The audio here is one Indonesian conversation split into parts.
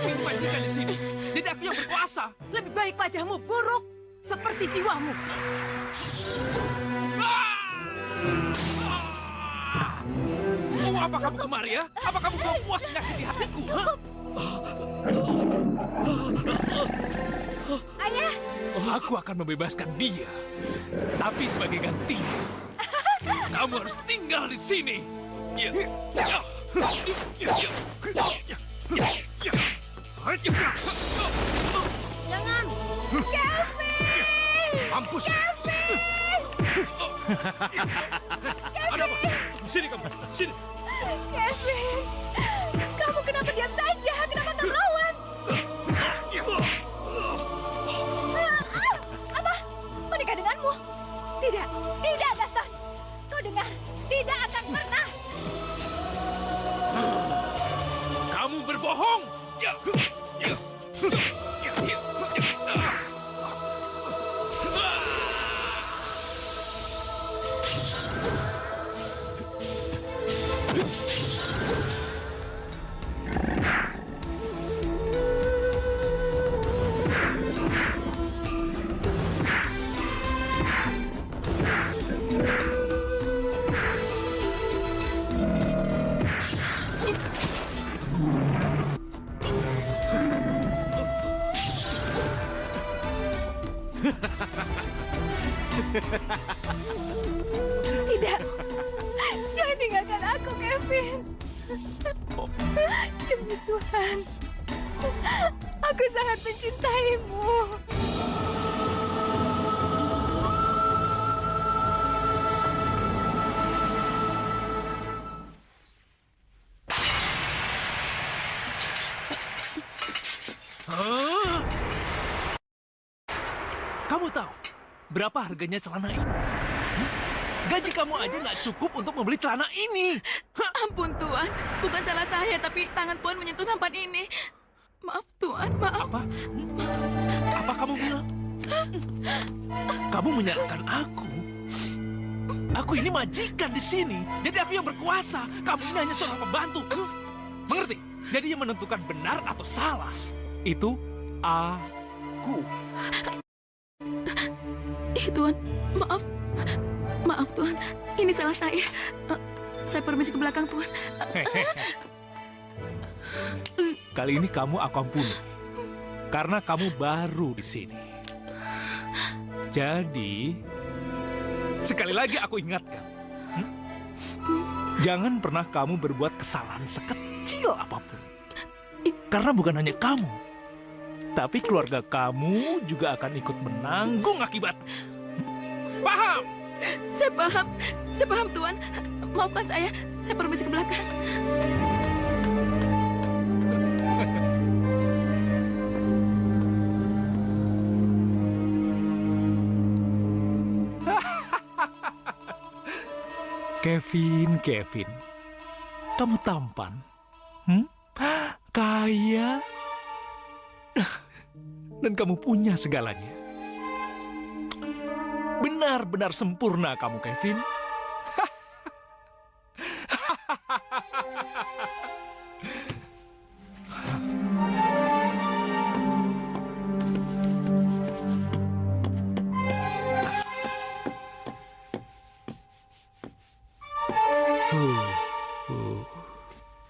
ini majikan di sini. Jadi aku yang berkuasa. Lebih baik wajahmu buruk seperti jiwamu. Mau apa kamu kemari ya? Apa kamu mau puas menyakiti hatiku? Ayah! Aku akan membebaskan dia. Tapi sebagai gantinya, kamu harus tinggal di sini. Jangan! Kevin! Mampus! Kevin! Ada apa? Sini kamu, sini. Kevin! Kamu kenapa diam saja? Kenapa tak melawan? Apa? Menikah denganmu? Tidak, tidak Gaston. Kau dengar, tidak akan pernah. Kamu berbohong. Tidak, jangan tinggalkan aku, Kevin. Demi Tuhan, aku sangat mencintaimu. Kamu tahu berapa harganya celana ini? Gaji kamu aja nggak cukup untuk membeli celana ini. Ampun, Tuan. Bukan salah saya, tapi tangan Tuan menyentuh nampan ini. Maaf, Tuan. Maaf. Apa? Apa kamu bilang? Kamu menyalahkan aku? Aku ini majikan di sini. Jadi aku yang berkuasa. Kamu ini hanya seorang pembantu. Mengerti? Jadi yang menentukan benar atau salah itu aku. Tuan, maaf. Maaf, Tuan. Ini salah saya. Saya permisi ke belakang, Tuan. Kali ini kamu aku ampuni. Karena kamu baru di sini. Jadi, sekali lagi aku ingatkan. Jangan pernah kamu berbuat kesalahan sekecil apapun. Karena bukan hanya kamu. Tapi keluarga kamu juga akan ikut menanggung akibatnya. Paham? Saya paham. Saya paham, Tuan. Maafkan saya. Saya permisi ke belakang. Kevin. Kamu tampan. Kaya. Dan kamu punya segalanya. Benar-benar sempurna kamu, Kevin.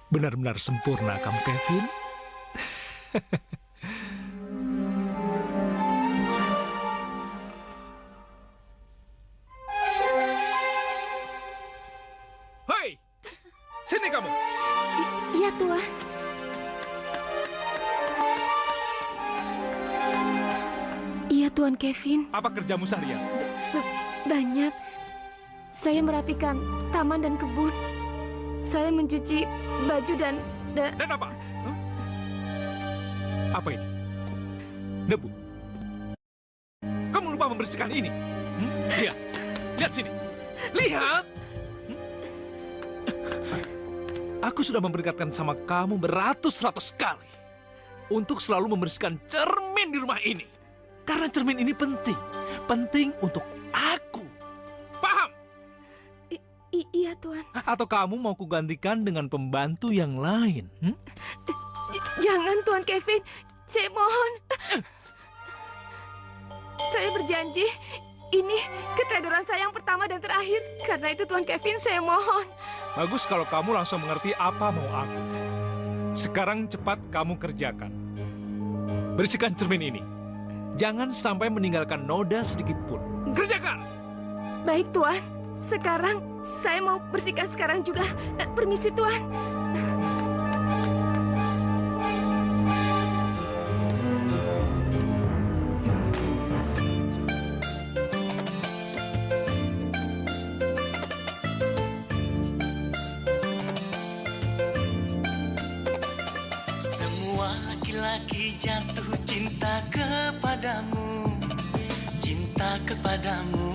Benar-benar sempurna kamu, Kevin. Hei, sini kamu. Iya, Tuan. Iya, Tuan Kevin. Apa kerjamu seharian? Banyak. Saya merapikan taman dan kebun. Saya mencuci baju dan apa? Apa ini? Debu. Kamu lupa membersihkan ini. Lihat sini. Lihat. Aku sudah memperingatkan sama kamu beratus-ratus kali untuk selalu membersihkan cermin di rumah ini. Karena cermin ini penting. Penting untuk aku. Paham? Iya, Tuan. Atau kamu mau kugantikan dengan pembantu yang lain? Jangan, Tuan Kevin. Saya mohon. Saya berjanji, ini keteledoran saya yang pertama dan terakhir. Karena itu, Tuan Kevin, saya mohon. Bagus kalau kamu langsung mengerti apa mau aku. Sekarang cepat kamu kerjakan. Bersihkan cermin ini. Jangan sampai meninggalkan noda sedikit pun. Kerjakan! Baik, Tuan. Sekarang saya mau bersihkan sekarang juga. Permisi, Tuan. Semua laki-laki jatuh cinta kepadamu, cinta kepadamu.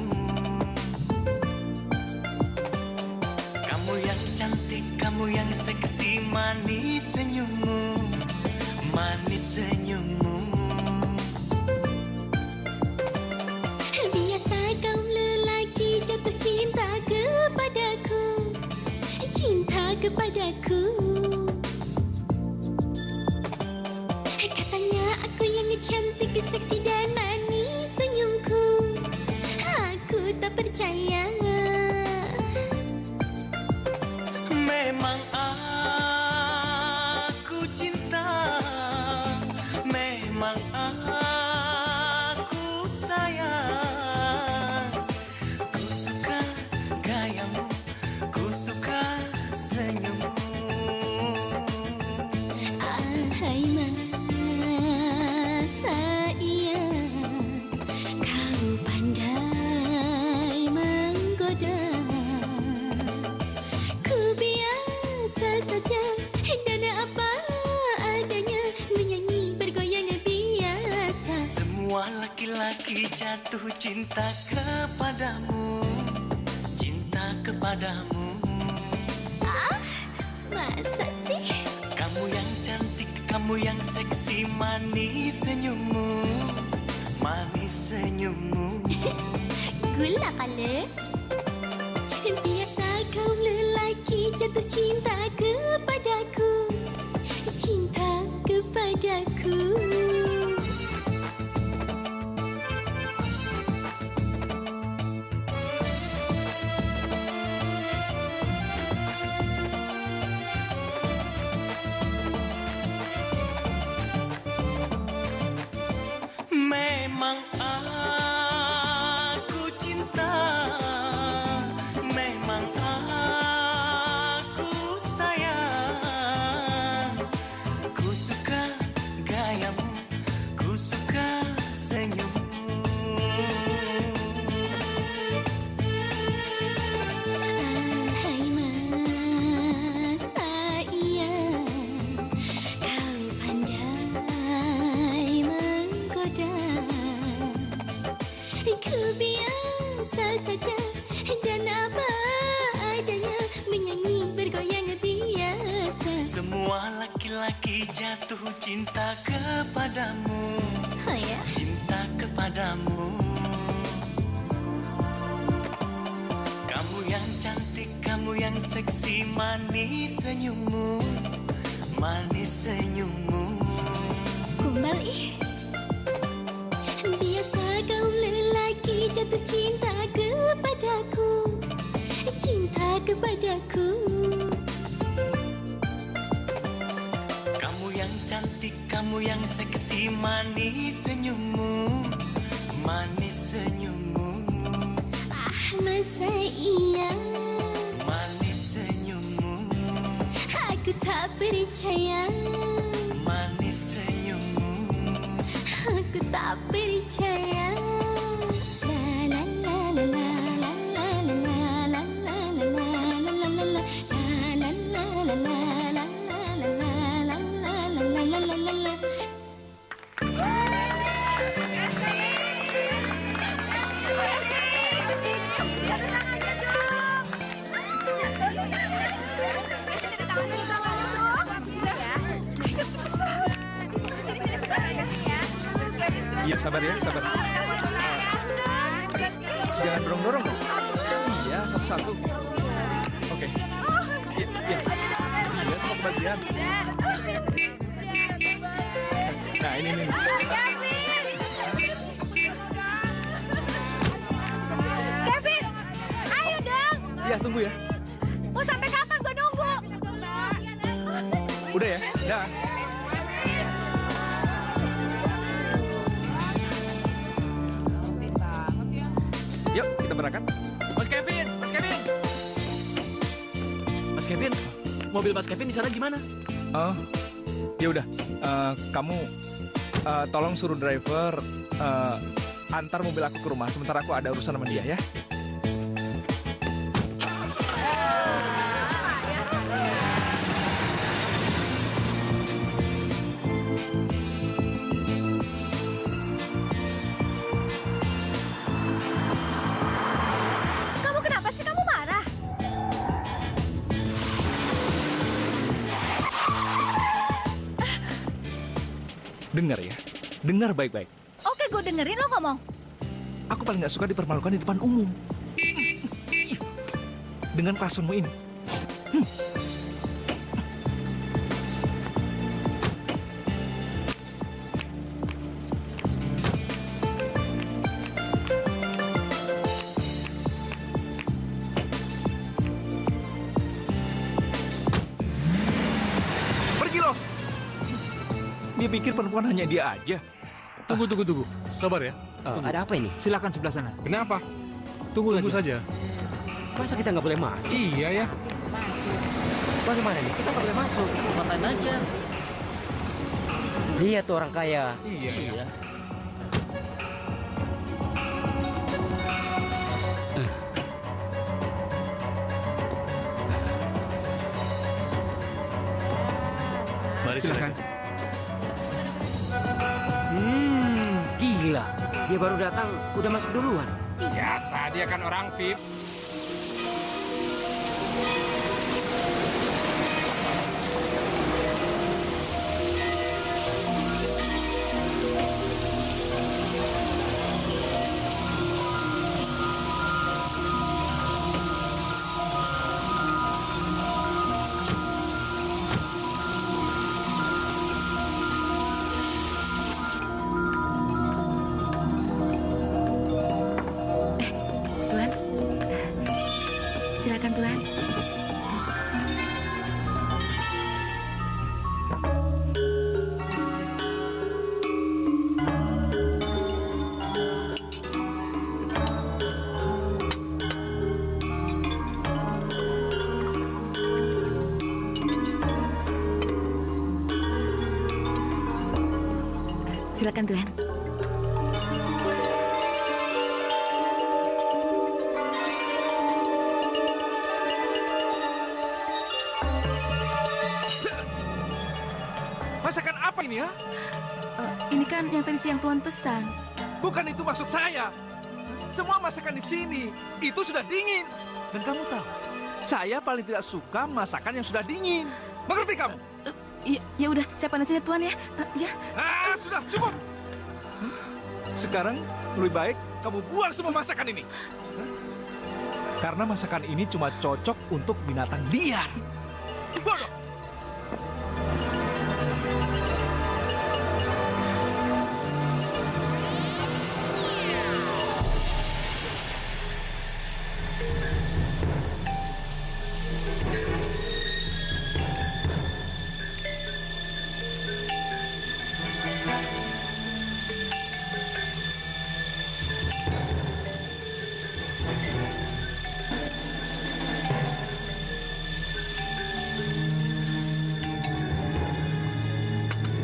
Kamu yang cantik, kamu yang seksi, manis senyummu, manis senyummu. Biasa kaum lelaki jatuh cinta kepadaku, cinta kepadaku. Katanya aku yang cantik, seksi dan manis senyumku. Aku tak percaya. Memang aku cinta, memang aku sayang. Ku suka gayamu, ku suka senyummu. Ahai masa iya, kau pandai menggoda. Ku biasa saja dan apa adanya, menyanyi bergoyang biasa. Semua laki-laki jatuh cinta kepadamu, cinta kepadamu. Masa sih? Kamu yang cantik, kamu yang seksi, manis senyummu, manis senyummu. Gula kali. Biasa kau lelaki jatuh cinta kepadaku, cinta kepadaku. Memang aku cinta, memang aku sayang. Ku suka gayamu, ku suka senyummu. Ahai masa iya, kau pandai menggoda. Ku biasa saja dan apa adanya, menyanyi bergoyang biasa. Semua laki-laki jatuh cinta kepadamu, Oh ya? cinta kepadamu. Kamu yang cantik, kamu yang seksi, manis senyummu, manis senyummu. Kumbal ih. Biasa kaum lelaki jatuh cinta kepadaku, cinta kepadaku. Kamu yang cantik, kamu yang seksi, manis senyummu, manis senyummu. Masa iya? Manis senyummu, Aku tak percaya. manis senyummu. Aku tak percaya. La la la la la la la la la la la la la la la. La la la la la la la la la la la la. Iya, sabar ya, sabar. Jangan dorong-dorong dong. Iya, satu-satu. Oke. Iya, iya. Iya, semua kebagian. Nah, ini. Kevin, ayo dong. Iya, tunggu ya. Mau sampai kapan gue nunggu? Udah ya, dah. Yuk, kita berangkat. Mas Kevin, Mas Kevin. Mas Kevin, mobil Mas Kevin di sana gimana? Oh, ya udah. Kamu tolong suruh driver antar mobil aku ke rumah. Sementara aku ada urusan sama dia ya. Kamu kenapa sih? Kamu marah? Dengar ya, dengar baik-baik. Oke, gue dengerin lo ngomong. Aku paling nggak suka dipermalukan di depan umum. Dengan klasunmu ini. Pergi loh. Dia pikir perempuan hanya dia aja. Tunggu. Sabar ya. Ada apa ini? Silakan sebelah sana. Kenapa? Tunggu saja. Masa kita nggak boleh masuk? Iya ya. Bagaimana nih? Kita nggak boleh masuk. Matain aja. Lihat tuh orang kaya. Iya. Mari Silakan. Gila. Dia baru datang, udah masuk duluan. Biasa, dia kan orang VIP. Tuan. Silakan Tuan. Silakan Tuan. Masakan apa ini ya? Ini kan yang tadi siang Tuan pesan. Bukan itu maksud saya. Semua masakan di sini itu sudah dingin. Dan kamu tahu, saya paling tidak suka masakan yang sudah dingin. Mengerti kamu? Ya udah, saya panasin ya Tuan ya. Ya. Sudah cukup. Sekarang lebih baik kamu buang semua masakan ini. Karena masakan ini cuma cocok untuk binatang liar. Bodoh.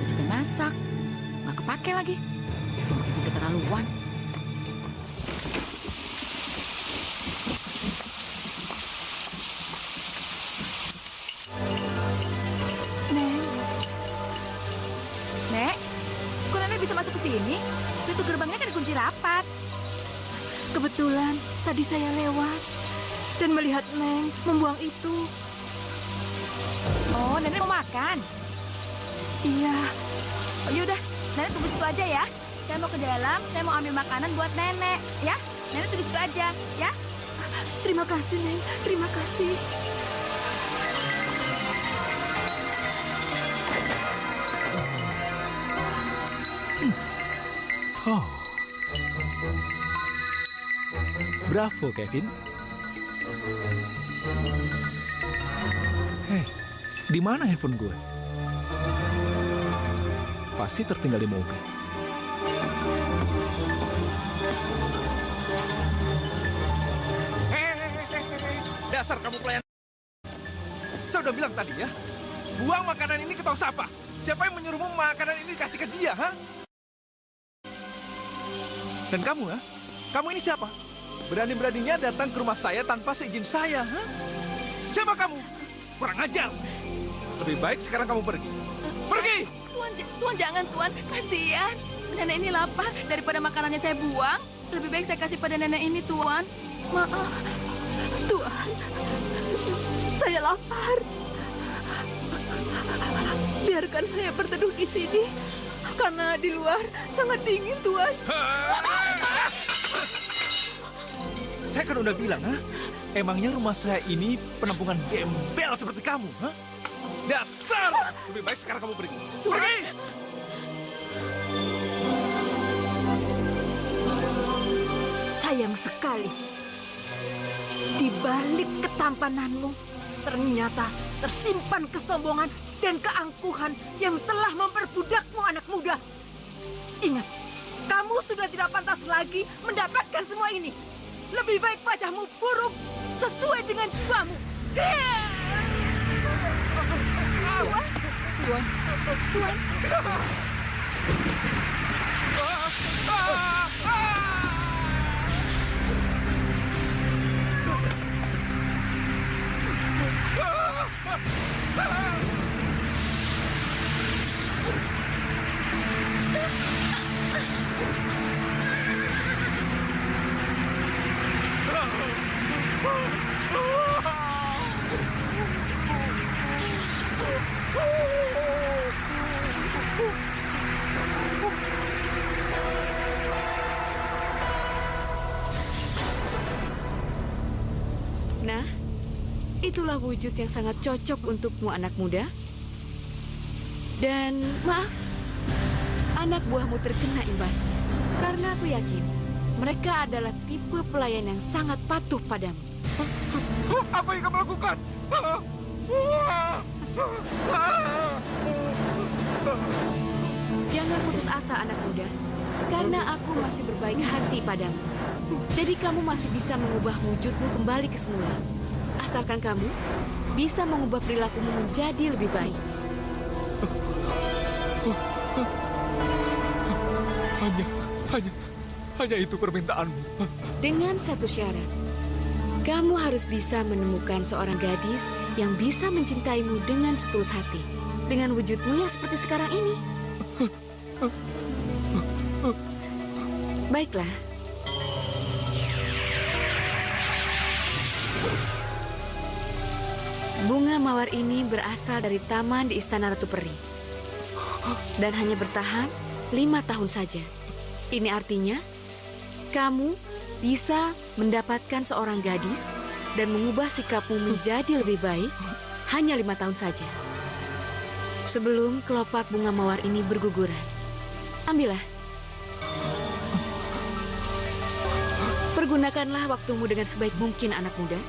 Juga masak. Nggak kepake lagi. Mungkin keterlaluan. Nek, kok Nenek bisa masuk ke sini? Pintu gerbangnya kan dikunci rapat. Kebetulan tadi saya lewat dan melihat Neng membuang itu. Oh, Nenek mau makan? Iya. Oh, yaudah, Nenek tunggu situ aja ya. Saya mau ke dalam, saya mau ambil makanan buat Nenek, ya. Nenek tunggu situ aja, ya. Terima kasih, Neng. Terima kasih. Oh. Bravo, Kevin. Hei, di mana handphone gue? Pasti tertinggal di mobil. Dasar kamu pelayan. Saya udah bilang tadi ya, buang makanan ini ke tong sampah. Siapa yang menyuruhmu makanan ini kasih ke dia, ha? Dan kamu, ha? Kamu ini siapa? Berani-beraninya datang ke rumah saya tanpa seizin saya, ha? Siapa kamu? Kurang ajar. Lebih baik sekarang kamu pergi. Pergi! Tuan jangan, Tuan. Kasihan. Nenek ini lapar. Daripada makanannya saya buang, lebih baik saya kasih pada nenek ini, Tuan. Maaf. Tuan, saya lapar. Biarkan saya berteduh di sini. Karena di luar sangat dingin, Tuan. Saya kan udah bilang, ha? Emangnya rumah saya ini penampungan gembel seperti kamu, ha? Dasar! Lebih baik sekarang kamu pergi. Pergi! Sayang sekali. Di balik ketampananmu, ternyata tersimpan kesombongan dan keangkuhan yang telah memperbudakmu, anak muda. Ingat, kamu sudah tidak pantas lagi mendapatkan semua ini. Lebih baik wajahmu buruk sesuai dengan jiwamu. Tuan. Nah, itulah wujud yang sangat cocok untukmu, anak muda. Dan maaf, anak buahmu terkena imbasnya. Karena aku yakin, mereka adalah tipe pelayan yang sangat patuh padamu. Apa yang kamu lakukan? Jangan putus asa, anak muda. Karena aku masih berbaik hati padamu. Jadi kamu masih bisa mengubah wujudmu kembali ke semula. Asalkan kamu bisa mengubah perilakumu menjadi lebih baik. Hanya itu permintaanmu. Dengan satu syarat. Kamu harus bisa menemukan seorang gadis yang bisa mencintaimu dengan setulus hati. Dengan wujudmu yang seperti sekarang ini. Baiklah. Bunga mawar ini berasal dari taman di Istana Ratu Peri. Dan hanya bertahan 5 tahun saja. Ini artinya, kamu bisa mendapatkan seorang gadis dan mengubah sikapmu menjadi lebih baik hanya 5 tahun saja. Sebelum kelopak bunga mawar ini berguguran. Ambillah. Pergunakanlah waktumu dengan sebaik mungkin, anak muda.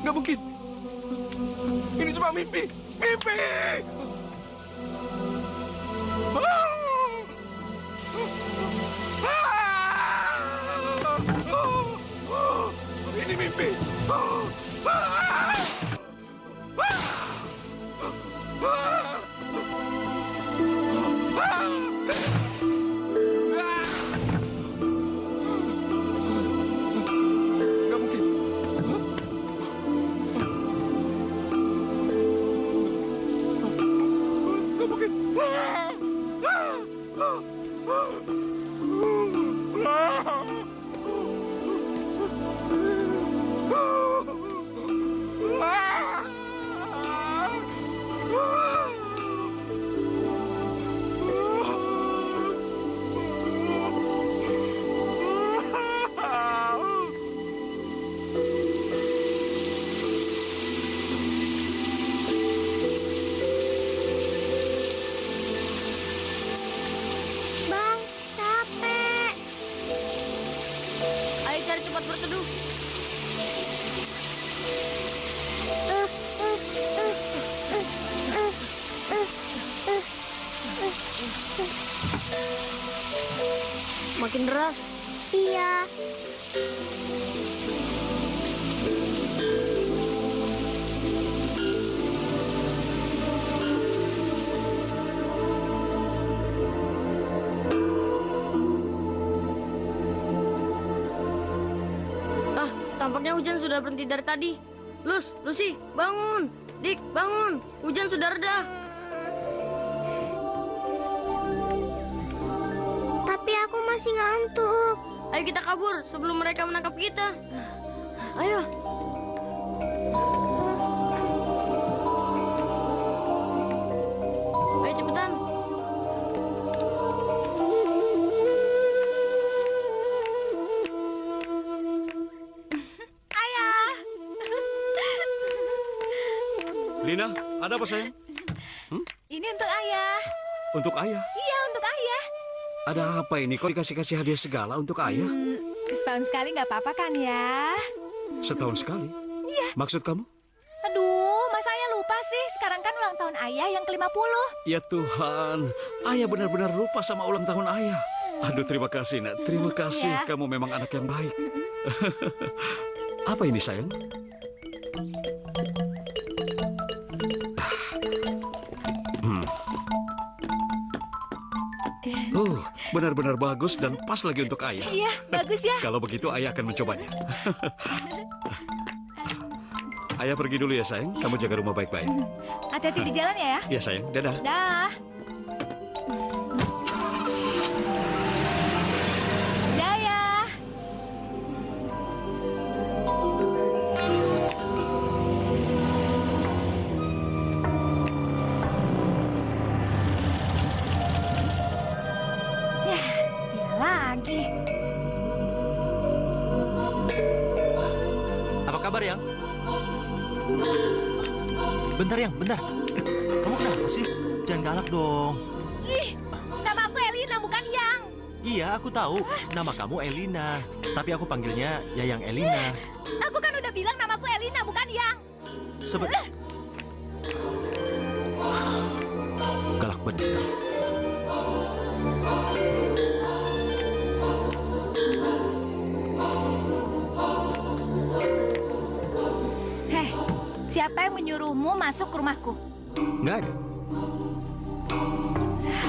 Nggak mungkin. Ini cuma mimpi. Mimpi! Ini mimpi. Nggak mungkin. beras. Iya. Tampaknya hujan sudah berhenti dari tadi. Lucy, bangun. Dik, bangun. Hujan sudah reda. Tapi aku masih ngantuk. Ayo kita kabur sebelum mereka menangkap kita. Ayo. Ayo cepetan. Lina, ada apa sayang? Ini untuk ayah. Untuk ayah? Iya, untuk ayah. Ada apa ini? Kok dikasih-kasih hadiah segala untuk ayah? Setahun sekali nggak apa-apa kan ya? Setahun sekali? Iya. Maksud kamu? Aduh, masa ayah lupa sih? Sekarang kan ulang tahun ayah yang ke-50. Ya Tuhan, ayah benar-benar lupa sama ulang tahun ayah. Aduh, terima kasih, Nak. Terima kasih. Ya. Kamu memang anak yang baik. Apa ini, sayang? Benar-benar bagus dan pas lagi untuk ayah. Iya, bagus ya. Kalau begitu, ayah akan mencobanya. Ayah pergi dulu ya, sayang. Kamu jaga rumah baik-baik. Hati-hati di jalan ya. Iya, sayang. Dadah. Dah. Dah ya. Dia lagi. Apa kabar, Yang? Bentar, Yang, bentar. Kamu kenapa sih? Jangan galak dong. Ih, nama aku Elina bukan Yang. Iya, aku tahu. Nama kamu Elina. Tapi aku panggilnya Yayang Elina. Aku kan udah bilang namaku Elina bukan Yang. Galak bener. Heh, siapa yang menyuruhmu masuk ke rumahku? Nggak ada.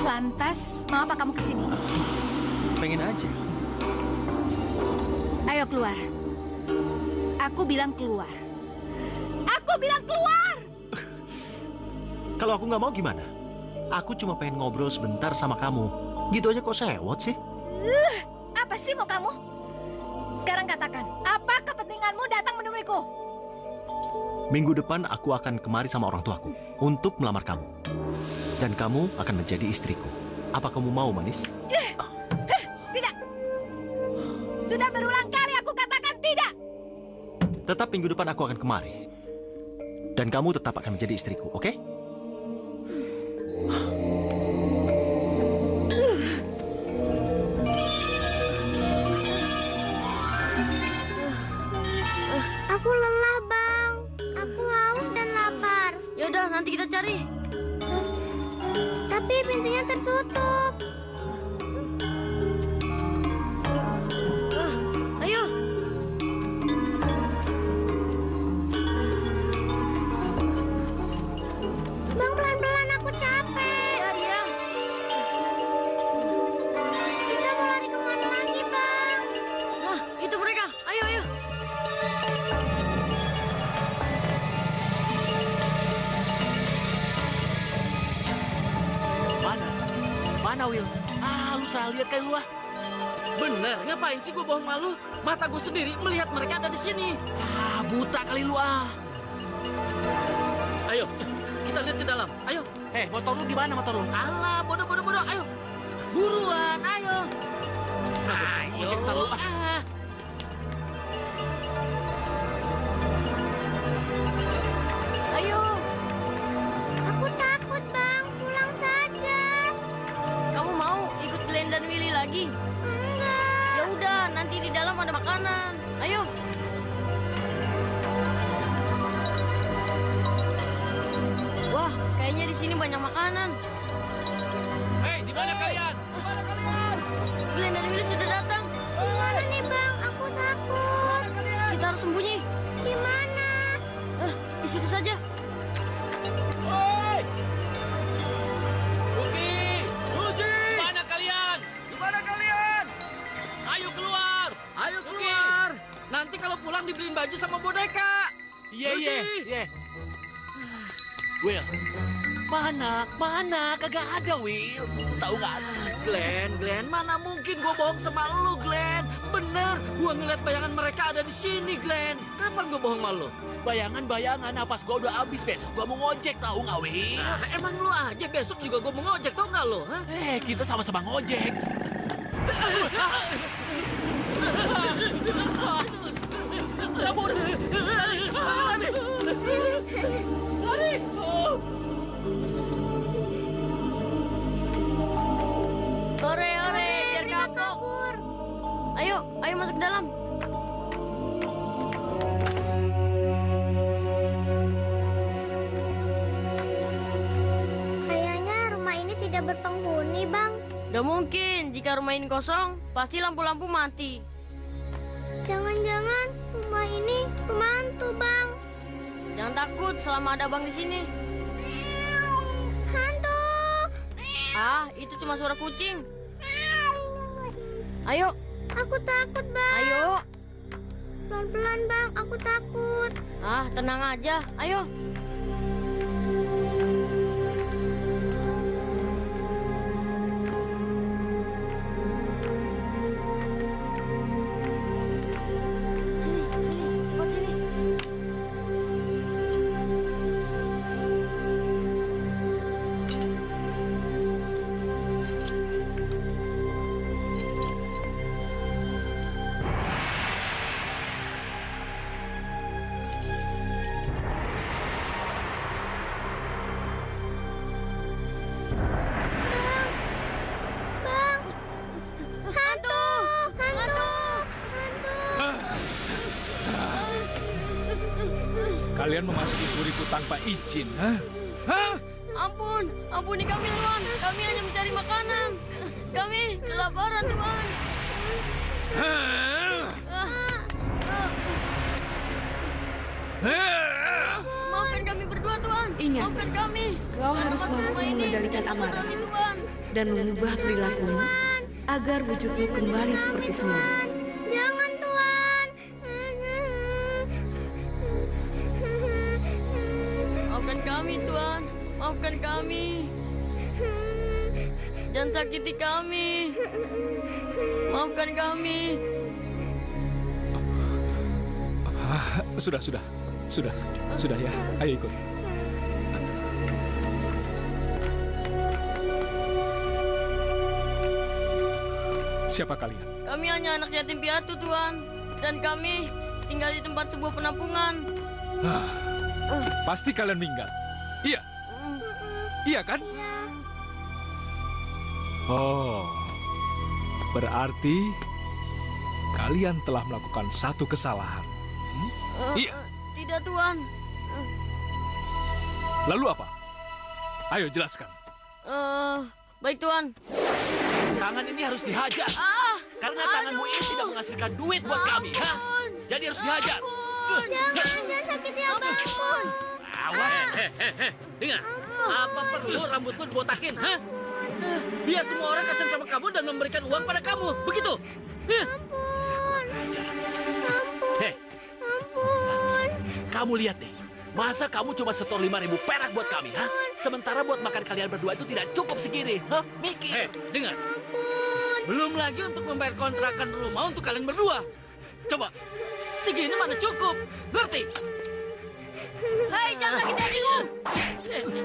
Lantas, mau apa kamu kesini? Pengen aja. Ayo keluar. Aku bilang keluar. Aku bilang keluar! Kalau aku nggak mau gimana? Aku cuma pengen ngobrol sebentar sama kamu. Gitu aja kok sewot sih? Apa sih mau kamu? Sekarang katakan, apa kepentinganmu datang menemuiku? Minggu depan aku akan kemari sama orang tuaku untuk melamar kamu. Dan kamu akan menjadi istriku. Apa kamu mau, manis? Tidak. Sudah berulang kali aku katakan tidak. Tetap minggu depan aku akan kemari. Dan kamu tetap akan menjadi istriku, oke? Aku lelah, Bang. Aku haus dan lapar. Yaudah, nanti kita cari. Tapi pintunya tertutup. Ayo. Bang, pelan-pelan, aku capek. Ya. Kita mau lari kemana lagi, Bang? Nah, itu mereka. Ayo. Mana, Will? Lu salah lihat kali lu. Bener, ngapain sih gue bohong malu? Mata gue sendiri melihat mereka ada di sini. Buta kali lu. Ayo, kita lihat ke dalam. Ayo. Motor lu gimana motor lu? Alah, bodoh. Ayo. Buruan, ayo. Ayo. Cek tahu. Ayo. Aku takut, Bang. Pulang saja. Kamu mau ikut Glenn dan Willy lagi? Enggak. Ya udah, nanti di dalam ada makanan. Ayo. Wah, kayaknya di sini banyak makanan. Di mana kalian? Glenn dan Willy sudah datang. Kita harus sembunyi. Di mana? Di situ saja. Woi! Luki! Lucy! Mana kalian? Di mana kalian? Ayo keluar. Ayo keluar. Nanti kalau pulang dibeliin baju sama boneka. Iya, Lucy! iya. Will, mana? Kagak ada, Will. Lu tahu nggak? Glenn, mana mungkin gue bohong sama lu, Glenn? Bener, gue ngeliat bayangan mereka ada di sini, Glenn. Kapan gue bohong sama lu? Bayangan, napas gua udah habis. Besok gua mau ngojek, tahu nggak, Will? Nah, emang lu aja besok juga gue mau ngojek, tau nggak lu? Hah? Kita sama-sama ngojek. Kabur! Lari! Hore, biar kapok. Ayo masuk ke dalam. Kayaknya rumah ini tidak berpenghuni, Bang. Gak mungkin, jika rumah ini kosong, pasti lampu-lampu mati. Jangan-jangan rumah ini rumah hantu, Bang. Jangan takut selama ada Bang di sini. Hantu! Itu cuma suara kucing. Ayo. Aku takut, Bang. Ayo. Pelan-pelan, Bang. Aku takut. Tenang aja. Ayo. Sini, cepat sini. Bang. Hantu! Kalian memasuki guriku tanpa izin, hah? Hah? Ampuni kami, Tuan. Kami hanya mencari makanan. Kami kelaparan, Tuan. Maafkan kami berdua, Tuan. Ingat, Maafkan kami. kau harus Lepaskan mampu rumah ini. mengendalikan amarah Berarti, Tuan. dan mengubah perilakumu agar wujudmu kembali seperti semula. Jangan, Tuan. Maafkan kami, Tuan. Maafkan kami. Jangan sakiti kami. Maafkan kami. Sudah ya. Ayo ikut. Siapa kalian? Kami hanya anak yatim piatu, Tuan. Dan kami tinggal di tempat sebuah penampungan. Pasti kalian minggat. Iya. Iya kan? Oh, berarti kalian telah melakukan satu kesalahan. Iya. Tidak, Tuan. Lalu apa? Ayo jelaskan. Baik, Tuan. Tangan ini harus dihajar. Karena tanganmu ini tidak menghasilkan duit buat kami, ha? Jadi harus dihajar. Jangan sakiti abangku. Awas. Dengar. Apa perlu rambut lu dibotakin, ha? Biar semua orang kasihan sama kamu dan memberikan uang pada kamu. Begitu. Ampun. Kamu lihat deh. Masa kamu cuma setor 5.000 perak buat kami, ha? Sementara buat makan kalian berdua itu tidak cukup segini, ha? Mikir. Dengar. Belum lagi untuk membayar kontrakan rumah untuk kalian berdua. Coba. Segini mana cukup. Ngerti? Hei, jangan sakiti adikku.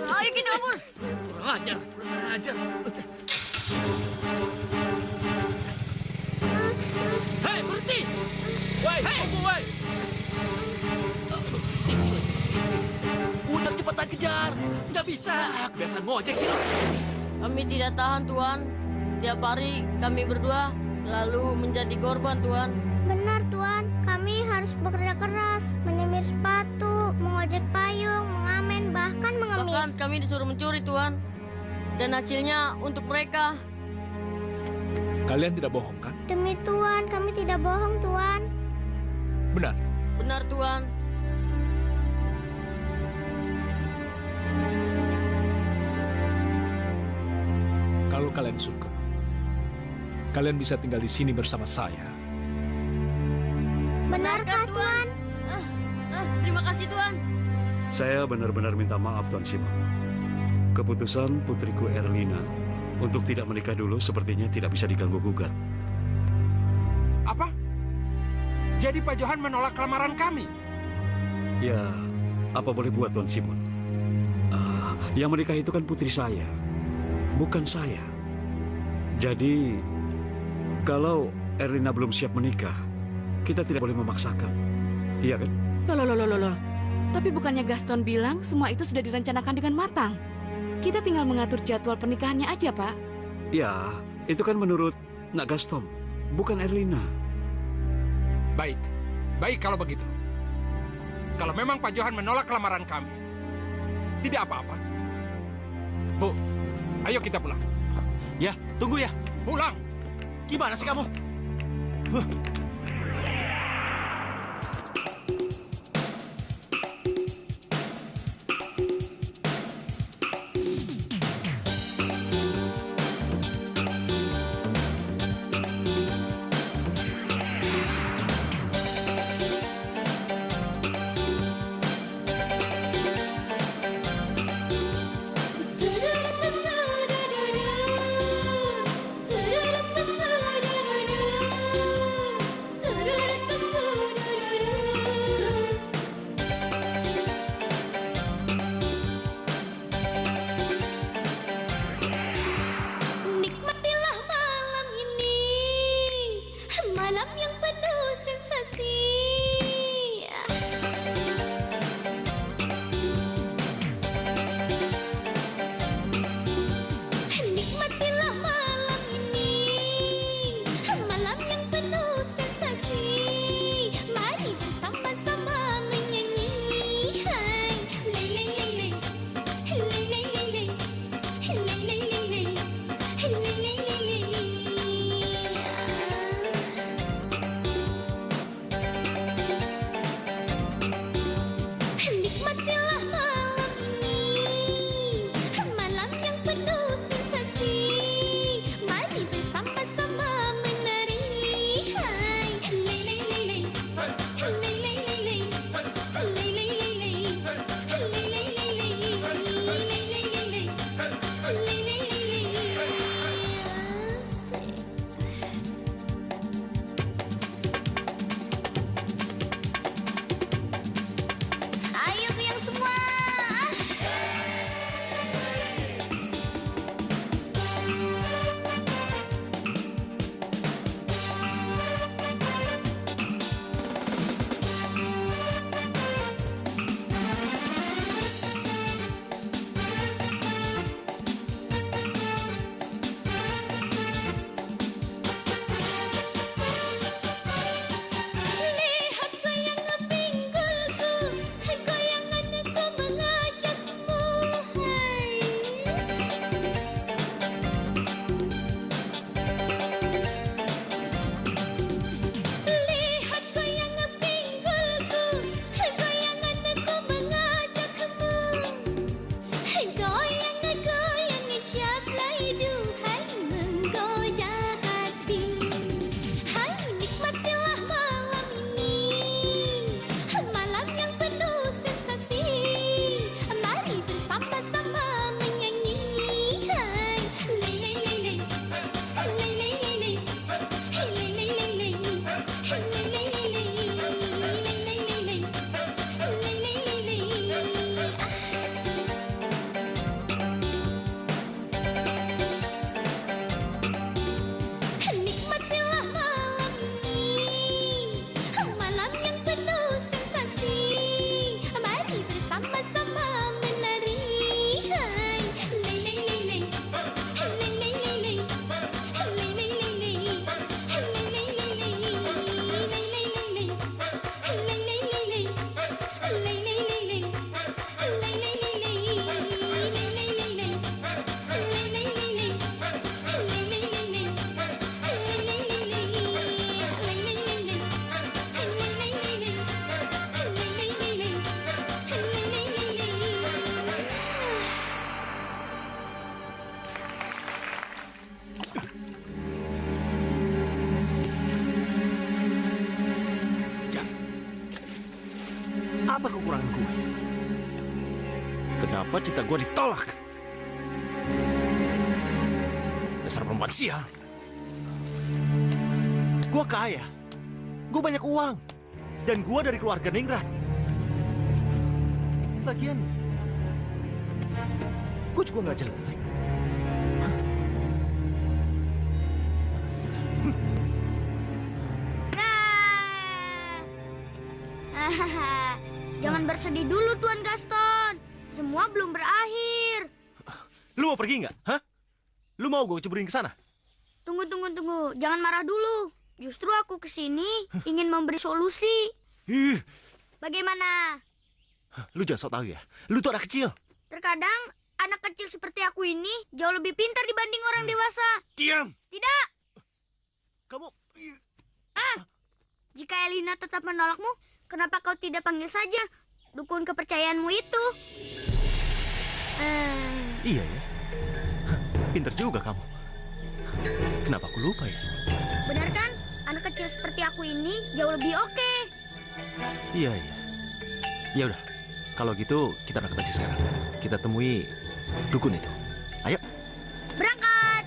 Ayo kita kabur. Kurang ajar. Hei, berhenti. Woi, tunggu, woi. Udah cepetan kejar. Nggak bisa. Kebiasaan ngojek sih lo. Kami tidak tahan, Tuan. Setiap hari kami berdua selalu menjadi korban, Tuan. Benar, Tuan. Kami harus bekerja keras, menyemir sepatu, mengojek payung, mengamen, bahkan mengemis. Bahkan kami disuruh mencuri, Tuan. Dan hasilnya untuk mereka. Kalian tidak bohong kan? Demi Tuan, kami tidak bohong, Tuan. Benar. Benar, Tuan. Kalau kalian suka, kalian bisa tinggal di sini bersama saya. Benarkah, Tuan? Terima kasih, Tuan. Saya benar-benar minta maaf, Tuan Simon. Keputusan putriku Erlina untuk tidak menikah dulu sepertinya tidak bisa diganggu-gugat. Apa? Jadi Pak Johan menolak lamaran kami? Ya, apa boleh buat, Tuan Simon? Yang menikah itu kan putri saya, bukan saya. Jadi, kalau Erlina belum siap menikah, kita tidak boleh memaksakan. Iya kan? Loh. Tapi bukannya Gaston bilang semua itu sudah direncanakan dengan matang? Kita tinggal mengatur jadwal pernikahannya aja, Pak. Ya, itu kan menurut Nak Gaston, bukan Erlina. Baik kalau begitu. Kalau memang Pak Johan menolak lamaran kami, tidak apa-apa. Bu, ayo kita pulang. Ya, tunggu ya. Pulang. Gimana sih kamu? Apa kekurangan gue? Kenapa cita gue ditolak? Dasar perempuan sial. Gue kaya. Gue banyak uang. Dan gue dari keluarga Ningrat. Lagian, gue juga nggak jelek. Jangan bersedih dulu, Tuan Gaston. Semua belum berakhir. Lu mau pergi nggak? Hah? Lu mau gue ceburin ke sana? Tunggu. Jangan marah dulu. Justru aku kesini ingin memberi solusi. Bagaimana? Lu jangan sok tahu ya. Lu tuh anak kecil. Terkadang anak kecil seperti aku ini jauh lebih pintar dibanding orang dewasa. Diam! Tidak! Kamu... Jika Elina tetap menolakmu, kenapa kau tidak panggil saja dukun kepercayaanmu itu? Iya ya. Pintar juga kamu. Kenapa aku lupa ya? Benar kan? Anak kecil seperti aku ini jauh lebih oke. Iya. Ya udah. Kalau gitu kita berangkat aja sekarang. Kita temui dukun itu. Ayo. Berangkat.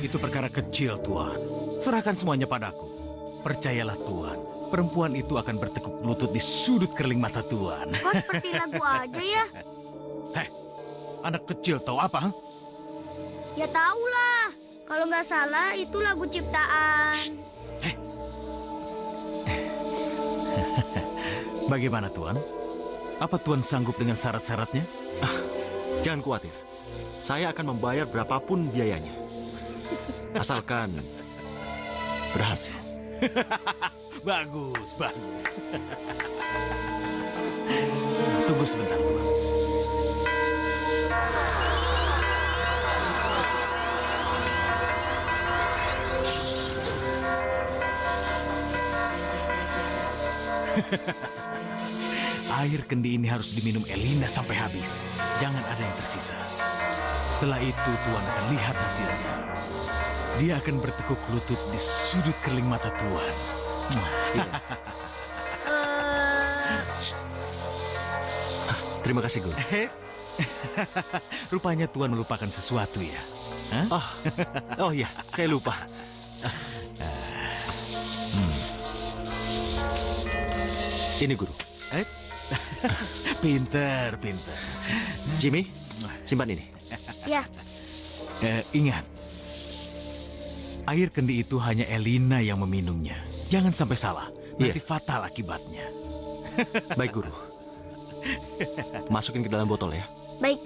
Itu perkara kecil, Tuan. Serahkan semuanya padaku. Percayalah, Tuan. Perempuan itu akan bertekuk lutut di sudut kerling mata Tuan. Kok seperti lagu aja ya? Heh, anak kecil tahu apa? Ya tahulah. Kalau nggak salah itu lagu ciptaan. Bagaimana, Tuan? Apa Tuan sanggup dengan syarat-syaratnya? Jangan khawatir. Saya akan membayar berapapun biayanya. Asalkan berhasil. Bagus. Tunggu sebentar, Tuan. Air kendi ini harus diminum Elina sampai habis. Jangan ada yang tersisa. Setelah itu Tuan akan lihat hasilnya. Dia akan bertekuk lutut di sudut kerling mata Tuan. Terima kasih, Guru. Rupanya Tuan melupakan sesuatu ya? Oh iya, saya lupa. Ini, Guru. Pinter. Jimmy, simpan ini. Ya. Ingat, air kendi itu hanya Elina yang meminumnya. Jangan sampai salah, nanti fatal akibatnya. Baik, Guru. Masukin ke dalam botol ya. Baik.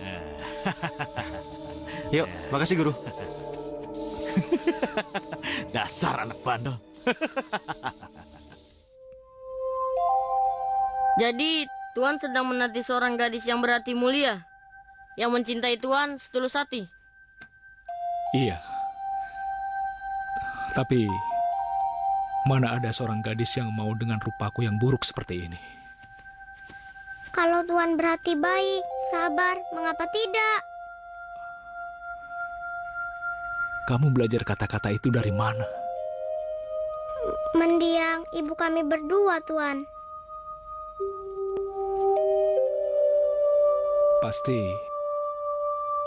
Yuk, makasih, Guru. Dasar anak bandel. Jadi, Tuan sedang menanti seorang gadis yang berhati mulia, yang mencintai Tuan setulus hati. Iya. Tapi, mana ada seorang gadis yang mau dengan rupaku yang buruk seperti ini? Kalau Tuan berhati baik, sabar, mengapa tidak? Kamu belajar kata-kata itu dari mana? Mendiang ibu kami berdua, Tuan. Pasti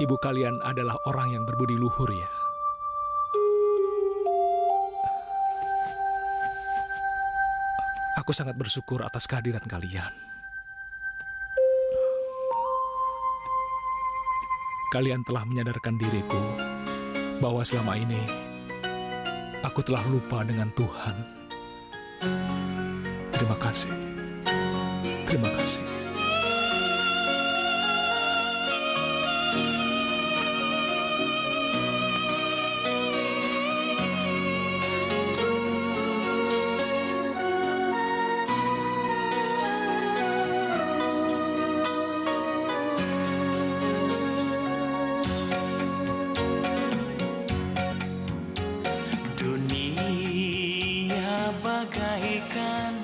ibu kalian adalah orang yang berbudi luhur ya. Aku sangat bersyukur atas kehadiran kalian. Kalian telah menyadarkan diriku bahwa selama ini aku telah lupa dengan Tuhan. Terima kasih. Terima kasih. Dunia bagaikan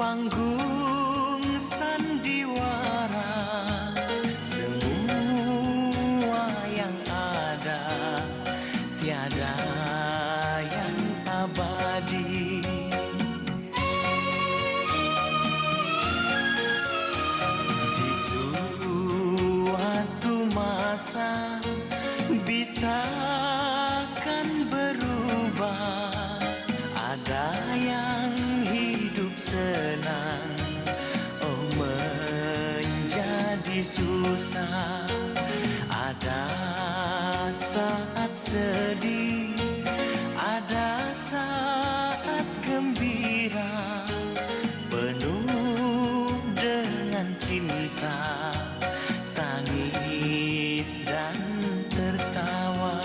panggung sandal. susah, ada saat sedih, ada saat gembira, penuh dengan cinta, tangis dan tertawa.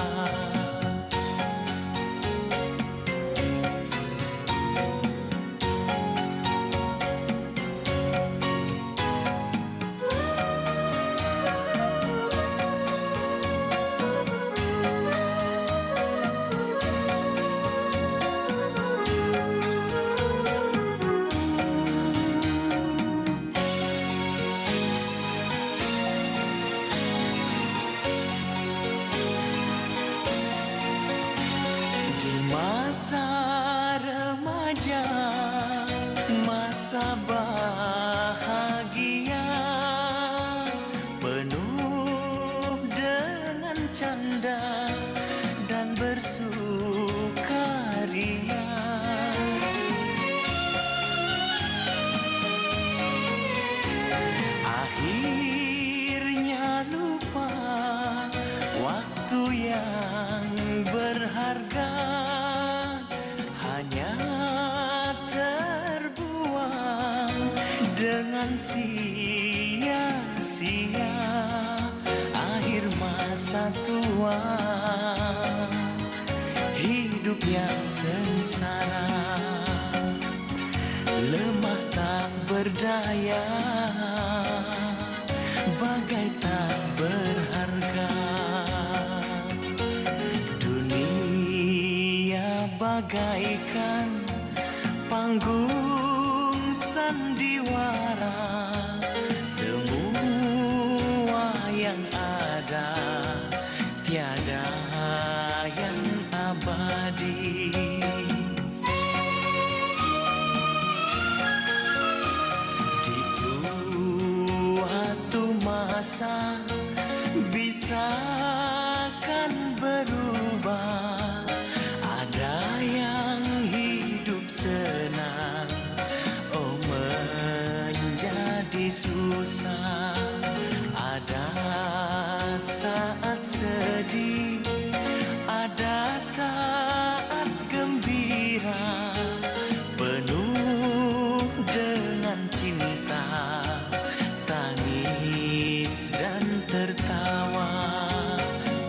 Di masa remaja, masa bahagia, penuh dengan canda dan bersukaria. Akhirnya lupa waktu yang berharga, hanya terbuang dengan sia-sia. Akhir masa tua, hidup yang sengsara, lemah tak berdaya, bagai tak berharga. Dunia bagaikan panggung sandiwara, semua yang ada tiada yang abadi. Di suatu masa bisa kan berubah, ada yang hidup senang, oh menjadi susah, ada saat sedih, ada saat gembira, penuh dengan cinta, tangis dan tertawa,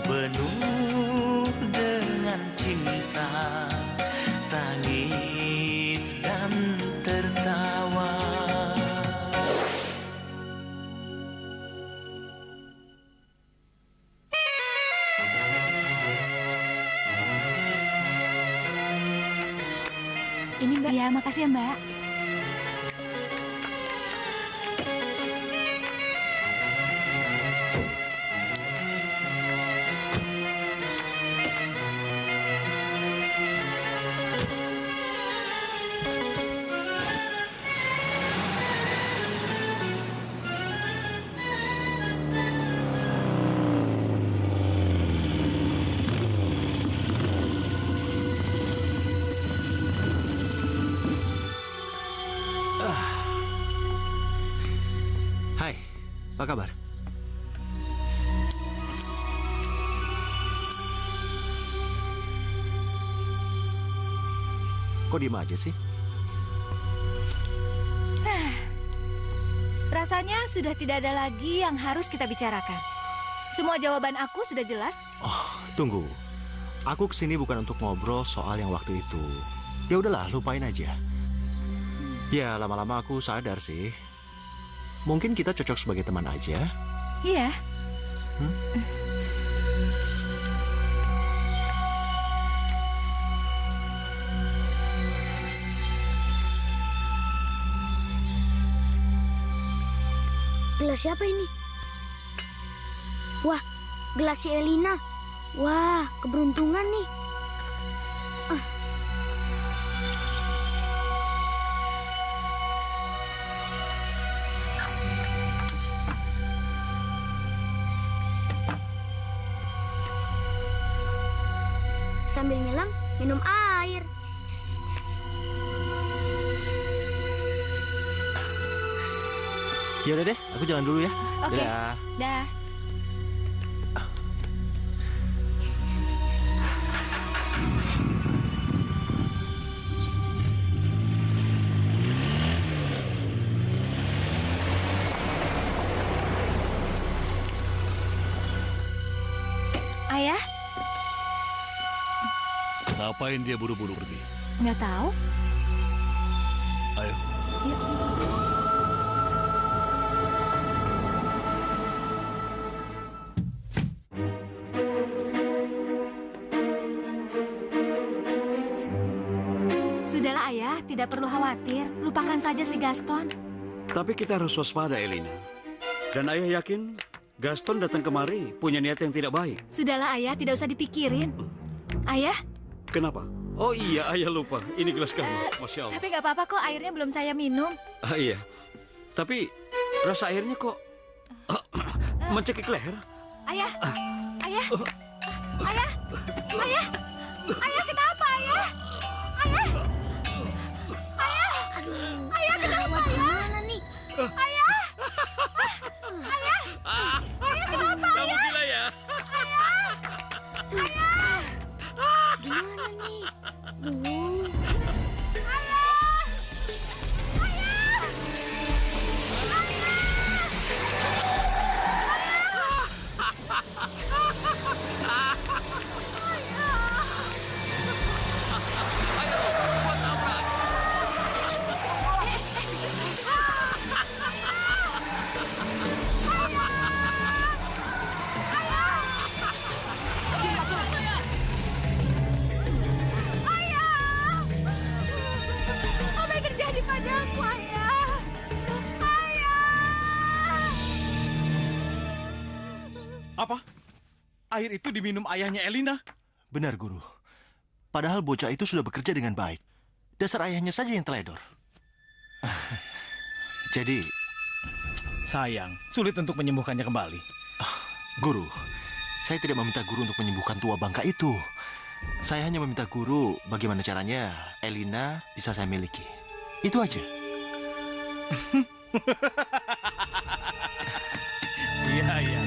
penuh dengan cinta, tangis dan tertawa. Ini Mbak. Ya, makasih ya Mbak. Hai, apa kabar? Kok diem aja sih? Rasanya sudah tidak ada lagi yang harus kita bicarakan. Semua jawaban aku sudah jelas. Oh, tunggu. Aku kesini bukan untuk ngobrol soal yang waktu itu. Ya udahlah, lupain aja. Ya, lama-lama aku sadar sih. Mungkin kita cocok sebagai teman aja. Iya. Gelas siapa ini? Wah, gelas si Elina. Wah, keberuntungan nih. Sambil nyelam, minum air. Ya udah deh, aku jalan dulu ya. Oke. Dadah. Dah. Ayah, Ngapain dia buru-buru pergi? nggak tahu. Ayo. Sudahlah ayah, tidak perlu khawatir. Lupakan saja si Gaston. Tapi kita harus waspada, Elina. Dan ayah yakin Gaston datang kemari punya niat yang tidak baik. Sudahlah ayah, tidak usah dipikirin. Ayah, Kenapa? Oh iya, ayah lupa. Ini gelas kamu. Masya Allah. tapi nggak apa-apa kok, airnya belum saya minum. Iya. Tapi rasa airnya kok mencekik leher. Ayah, ayah, ayah, ayah, ayah kenapa ayah? Ayah, ayah, ayah kenapa ayah? Ayah, ayah, ayah kenapa Kamu ayah? gila ya? Gimana nih? Apa yang terjadi padamu ayah? Ayah! Apa? Air itu diminum ayahnya Elina? Benar, Guru. Padahal bocah itu sudah bekerja dengan baik. Dasar ayahnya saja yang teledor. Jadi, Sayang, sulit untuk menyembuhkannya kembali. Guru, saya tidak meminta Guru untuk menyembuhkan tua bangka itu. Saya hanya meminta Guru bagaimana caranya Elina bisa saya miliki. Itu aja. Iya, iya.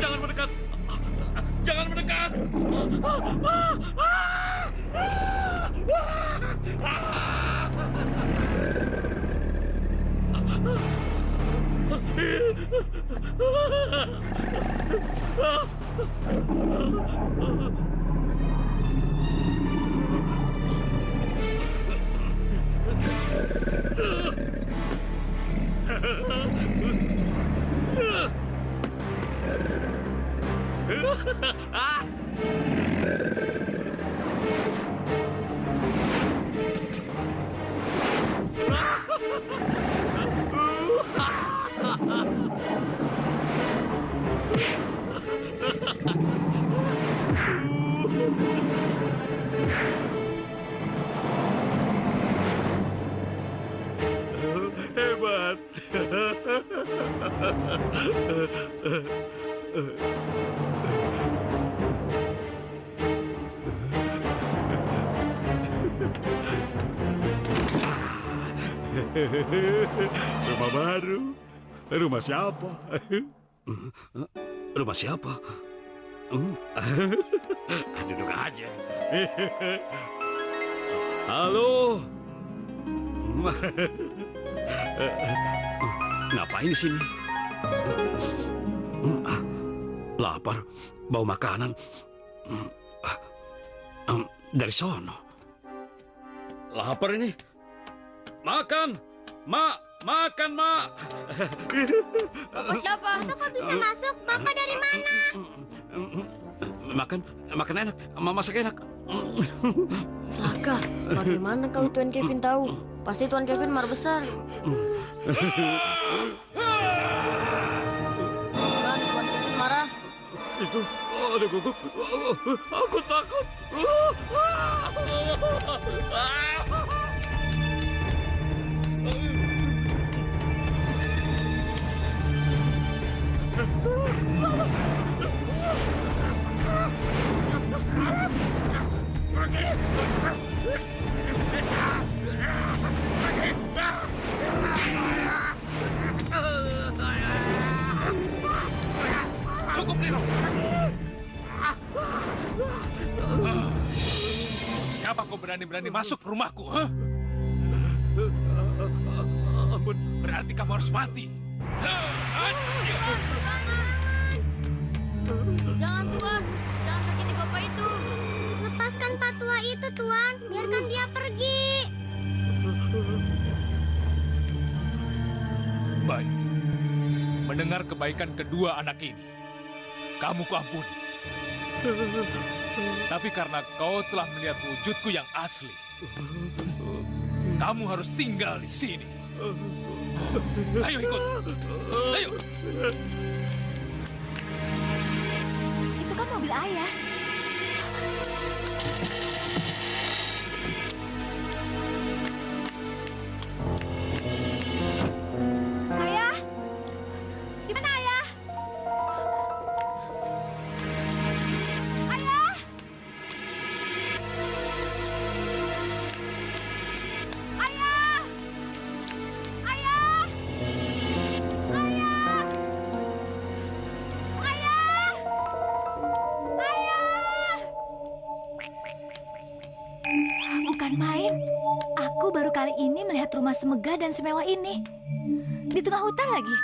Jangan mendekat. Jangan mendekat. Hebat. Rumah baru. Rumah siapa? Rumah siapa? Duduk aja. Halo. Ngapain di sini? Lapar, bau makanan. Dari sono. Lapar ini. Makan, Mak, makan, Mak. Bapak siapa? Kok bisa masuk? Bapak dari mana? Makan enak, masak enak. Celaka, bagaimana kalau Tuan Kevin tahu? Pasti Tuan Kevin marah besar. Itu, aduh, aku takut. Cukup, Nero. Siapa kau berani-berani masuk ke rumahku? Huh? Ampun. Berarti kamu harus mati. Jangan, Tuan. Jangan sakiti bapak itu. Lepaskan Pak Tua itu, Tuan. Biarkan dia pergi. Baik. Mendengar kebaikan kedua anak ini, kamu kuampuni. Tapi karena kau telah melihat wujudku yang asli, kamu harus tinggal di sini. Ayo ikut. Ayo. Itu kan mobil ayah. Ayah? Di mana ayah? Ayah? Ayah? Ayah? Ayah? Ayah? Ayah? Bukan main. Aku baru kali ini melihat rumah semegah dan semewah ini. Di tengah hutan lagi.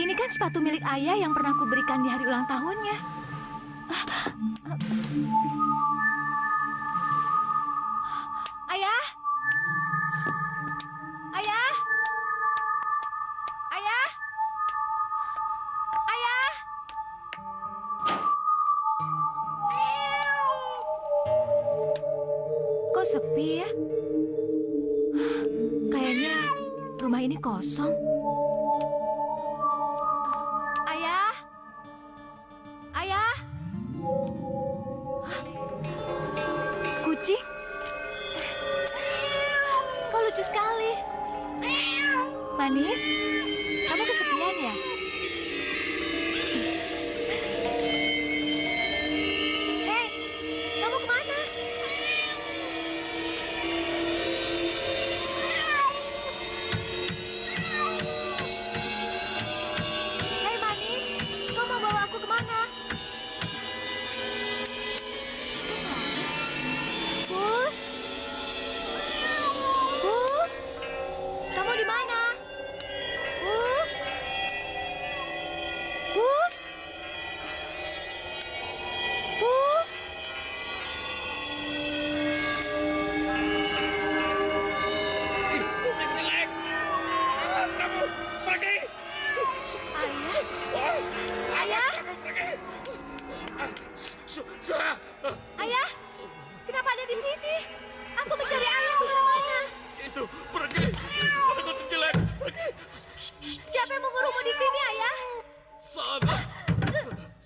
Ini kan sepatu milik ayah yang pernah aku berikan di hari ulang tahunnya. Ayah? Ayah? Ayah? Ayah? Kok sepi ya? Kayaknya rumah ini kosong. Ayah? Ayah? Kucing? Kau lucu sekali. Manis, kamu kesepian ya? Hei, kamu kemana? Hei Manis, kau mau bawa aku kemana? Bus? Bus? Kamu di mana? Bus? Bus? Bus? Ih, kucing jelek. Awas kamu, pergi. Ayah? Kamu pergi. Ayah? Kenapa ada di sini? Aku mencari ayah kemana-mana. Itu, pergi. Ada kucing jelek, pergi. Siapa yang mengurungmu di sini, ayah? Sana.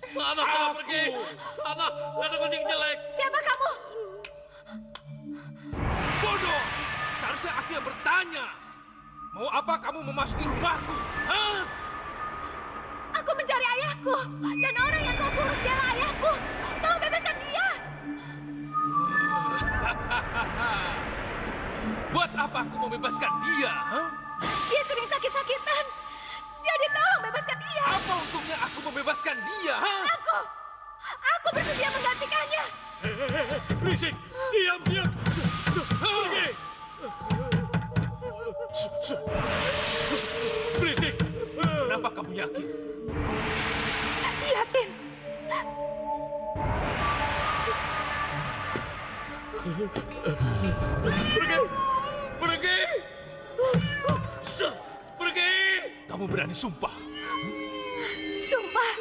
Sana, sana pergi. Sana, ada kucing jelek. Siapa kamu? Bodoh! Seharusnya aku yang bertanya. Mau apa kamu memasuki rumahku? Hah? Aku mencari ayahku. Dan orang yang kau kurung dialah ayahku. Tolong bebaskan dia. Buat apa aku mau bebaskan dia? Hah? Dia sering sakit-sakitan. Jadi tolong bebaskan dia. Apa untungnya aku membebaskan dia? Hah? Aku bersedia menggantikannya. Berisik, diam. Pergi. Berisik. Kenapa kamu yakin? Yakin. Pergi. Pergi. Kamu berani sumpah? Sumpah.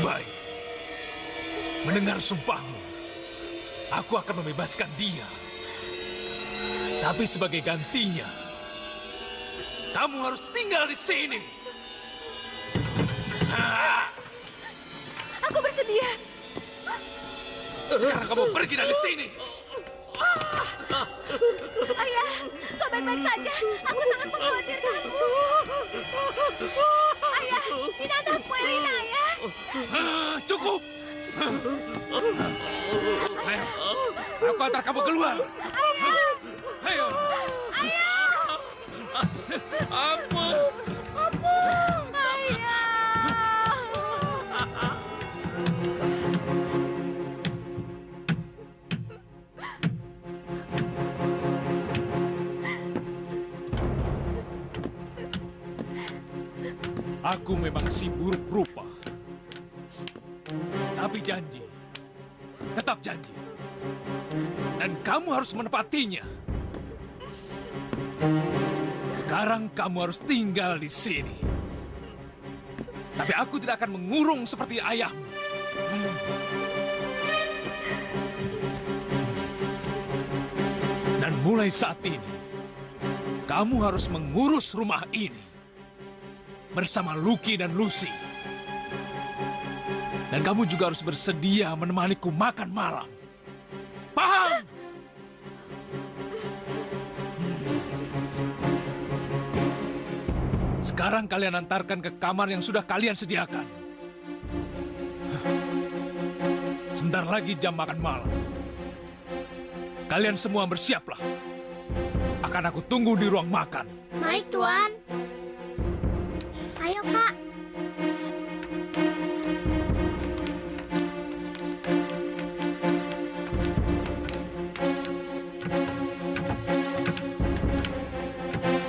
Baik. mendengar sumpahmu, aku akan membebaskan dia. Tapi sebagai gantinya, kamu harus tinggal di sini. Aku bersedia. Sekarang kamu pergi dari sini. Ayah, kau baik-baik saja. Aku sangat mengkhawatirkanmu. Ayah, ini anakku Elina, ayah. Cukup. Ayo, aku antar kamu keluar. Ayo. Ampun. Aku memang si buruk rupa. Tapi janji, tetap janji. Dan kamu harus menepatinya. Sekarang kamu harus tinggal di sini. Tapi aku tidak akan mengurung seperti ayahmu. Dan mulai saat ini, kamu harus mengurus rumah ini bersama Lucky dan Lucy. Dan kamu juga harus bersedia menemaniku makan malam. Paham? Sekarang kalian antarkan ke kamar yang sudah kalian sediakan. Sebentar lagi jam makan malam. Kalian semua bersiaplah. Akan aku tunggu di ruang makan. Baik, Tuan. Ayo, Kak.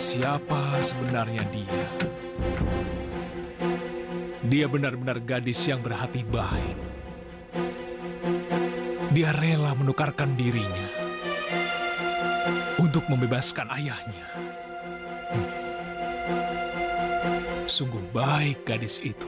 Siapa sebenarnya dia? Dia benar-benar gadis yang berhati baik. Dia rela menukarkan dirinya untuk membebaskan ayahnya. Sungguh baik gadis itu.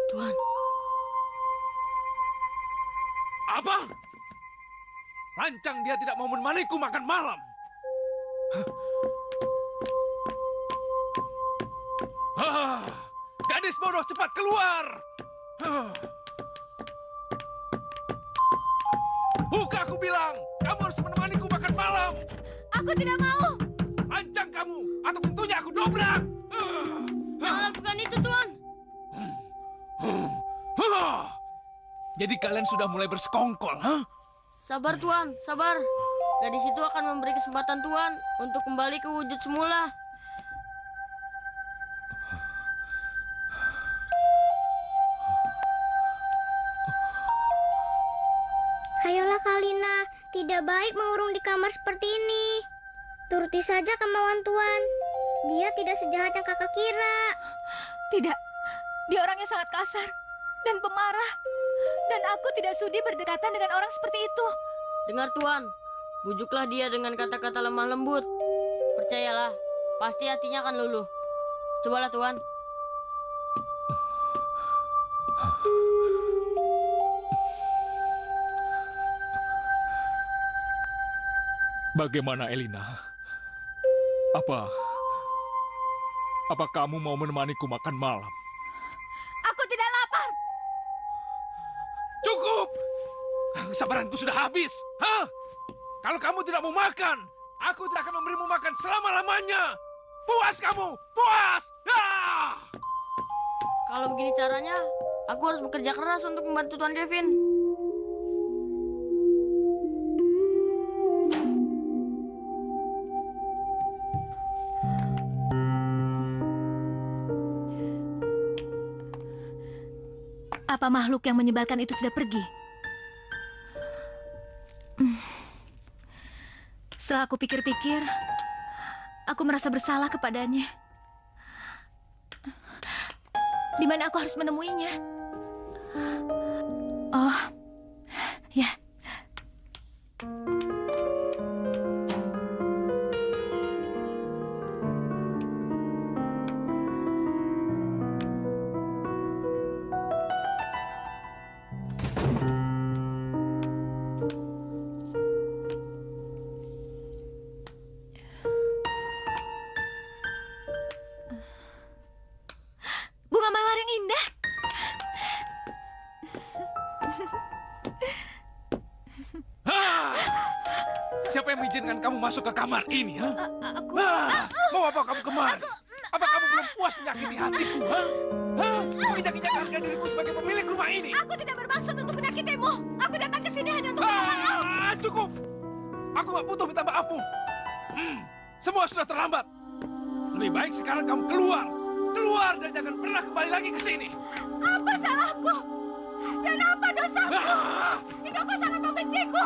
Tuan. Apa? Lancang dia tidak mau menemaniku makan malam. Gadis bodoh, cepat keluar. Buka, aku bilang. Kamu harus menemaniku makan malam. Aku tidak mau. Lancang kamu, atau pintunya aku dobrak. Jangan lakukan itu, Tuan. Jadi kalian sudah mulai bersekongkol, ha? Sabar, Tuan, sabar. Gadis itu akan memberi kesempatan Tuan untuk kembali ke wujud semula. Ayolah, Kalina. Tidak baik mengurung di kamar seperti ini. Turuti saja kemauan Tuan. Dia tidak sejahat yang kakak kira. Tidak. Dia orangnya sangat kasar dan pemarah. Dan aku tidak sudi berdekatan dengan orang seperti itu. Dengar, Tuan. Bujuklah dia dengan kata-kata lemah lembut. Percayalah, pasti hatinya akan luluh. Cobalah, Tuan. Bagaimana, Elina? Apa kamu mau menemaniku makan malam? Aku tidak lapar. Cukup! Kesabaranku sudah habis. Hah? Kalau kamu tidak mau makan, aku tidak akan memberimu makan selama-lamanya. Puas kamu! Puas! Ah! Kalau begini caranya, aku harus bekerja keras untuk membantu Tuan Kevin. Apa makhluk yang menyebalkan itu sudah pergi? Setelah aku pikir-pikir, aku merasa bersalah kepadanya. Di mana aku harus menemuinya? Oh, ya. Bunga mawar yang indah. Siapa yang mengizinkan kamu masuk ke kamar ini, ha? Aku... Mau apa kamu kemari? Apa kamu belum puas menyakiti hatiku, ha? Menginjak-injak harga diriku sebagai pemilik rumah ini. Aku tidak bermaksud untuk menyakitimu. Aku datang ke sini hanya untuk minta maaf. Cukup. Aku nggak butuh minta maafmu. Semua sudah terlambat. Lebih baik sekarang kamu keluar. Keluar dan jangan pernah kembali lagi ke sini. Apa salahku? Dan apa dosaku? Hingga kau sangat membenciku.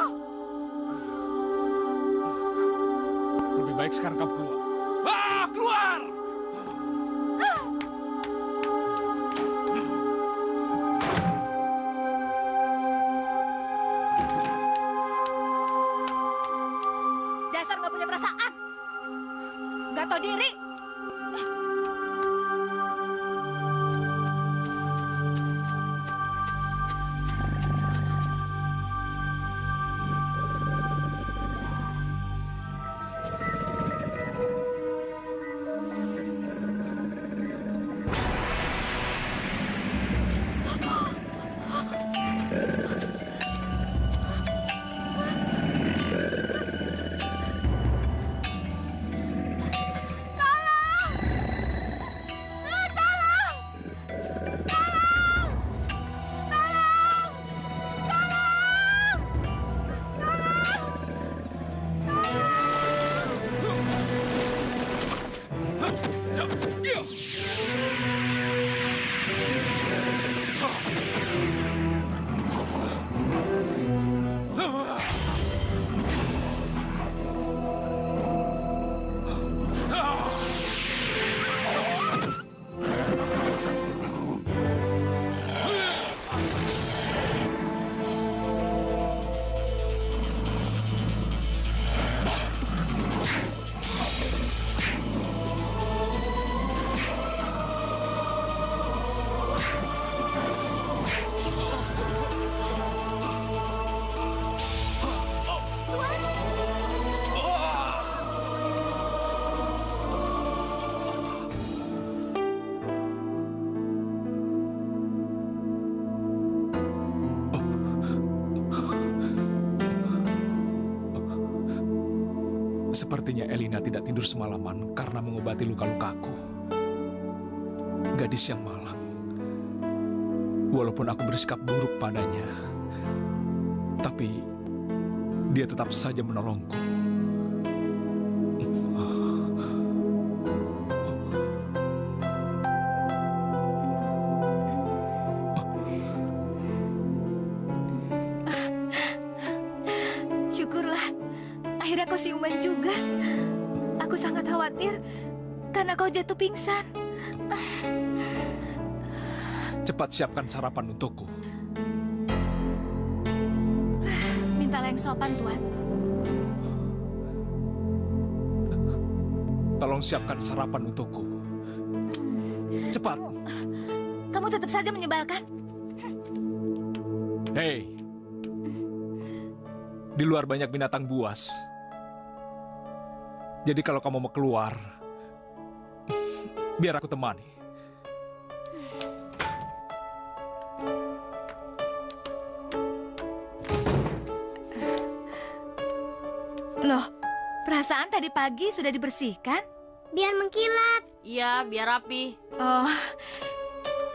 Lebih baik sekarang kamu keluar. Keluar! Dasar nggak punya perasaan. Nggak tahu diri. Sepertinya Elina tidak tidur semalaman karena mengobati luka-lukaku. Gadis yang malang. Walaupun aku bersikap buruk padanya, tapi dia tetap saja menolongku. Syukurlah, akhirnya kau siuman juga. Aku sangat khawatir karena kau jatuh pingsan. Cepat siapkan sarapan untukku. Mintalah yang sopan, Tuan. Tolong siapkan sarapan untukku. Cepat. Kamu tetap saja menyebalkan. Hei. Di luar banyak binatang buas. Jadi kalau kamu mau keluar, biar aku temani. Loh, perasaan tadi pagi sudah dibersihkan? biar mengkilat. Iya, biar rapi. Oh,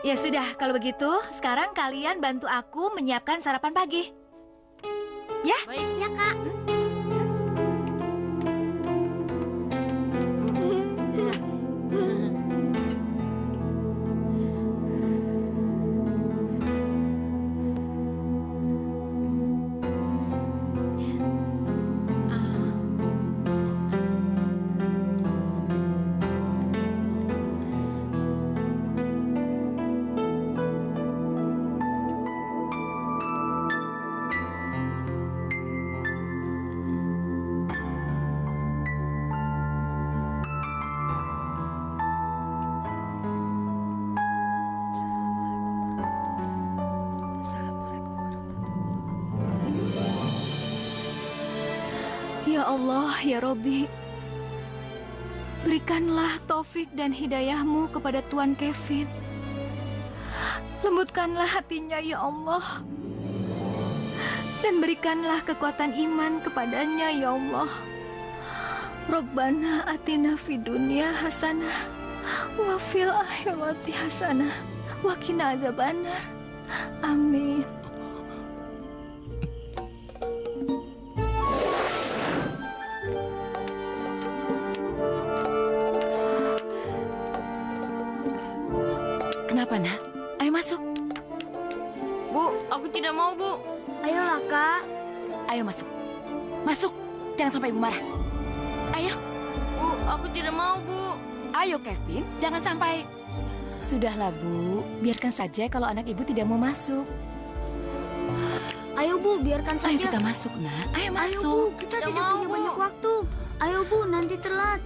ya sudah. Kalau begitu, sekarang kalian bantu aku menyiapkan sarapan pagi. Ya? Baik. Ya, Kak. Ya Allah, ya Robbi, berikanlah taufik dan hidayahmu kepada Tuan Kevin. Lembutkanlah hatinya, ya Allah. Dan berikanlah kekuatan iman kepadanya, ya Allah. Rabbana atina fid dunya hasanah wa fil akhirati hasanah wa qina adzabannar. Amin. Kenapa, Nak? Ayo masuk. Bu, aku tidak mau, Bu. Ayolah, Kak. Ayo masuk. Masuk. Jangan sampai Ibu marah. Ayo. Bu, aku tidak mau, Bu. Ayo, Kevin. Jangan sampai... Sudahlah, Bu. Biarkan saja kalau anak Ibu tidak mau masuk. Ayo, Bu, biarkan saja. Ayo kita masuk, Nak. Ayo Ayo, masuk. Bu, kita tidak punya banyak waktu. Ayo, Bu, nanti telat.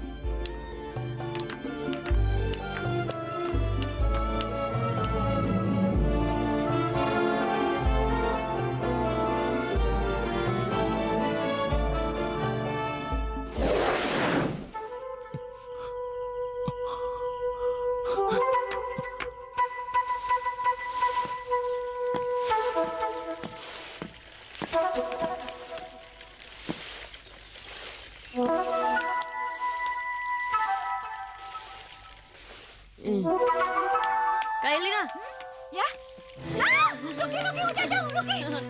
Kak Elina. Ya? Luki udah dong,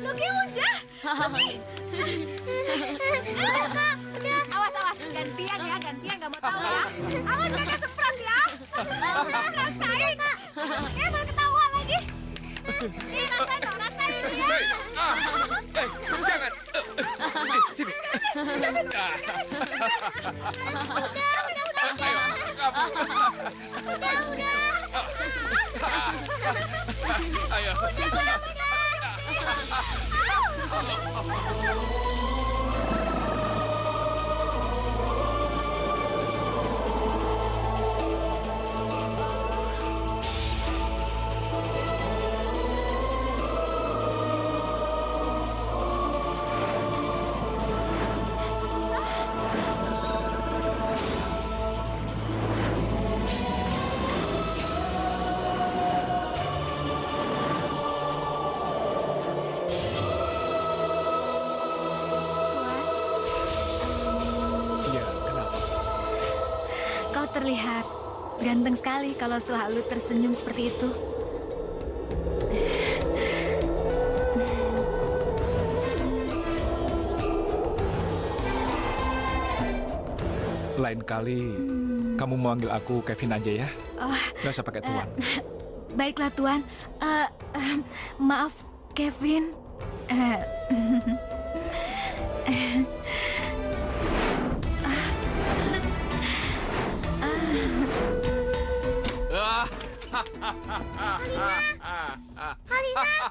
Luki udah. Awas, gantian nggak mau tahu ya. Awas kakak semprot ya. Rasain. Baru ketawa lagi. Nih, rasain ya. Jangan. Sini. Ayo. Kau terlihat ganteng sekali kalau selalu tersenyum seperti itu. Lain kali kamu manggil aku Kevin aja ya. Oh, Nggak usah pakai tuan. baiklah Tuan. Maaf Kevin.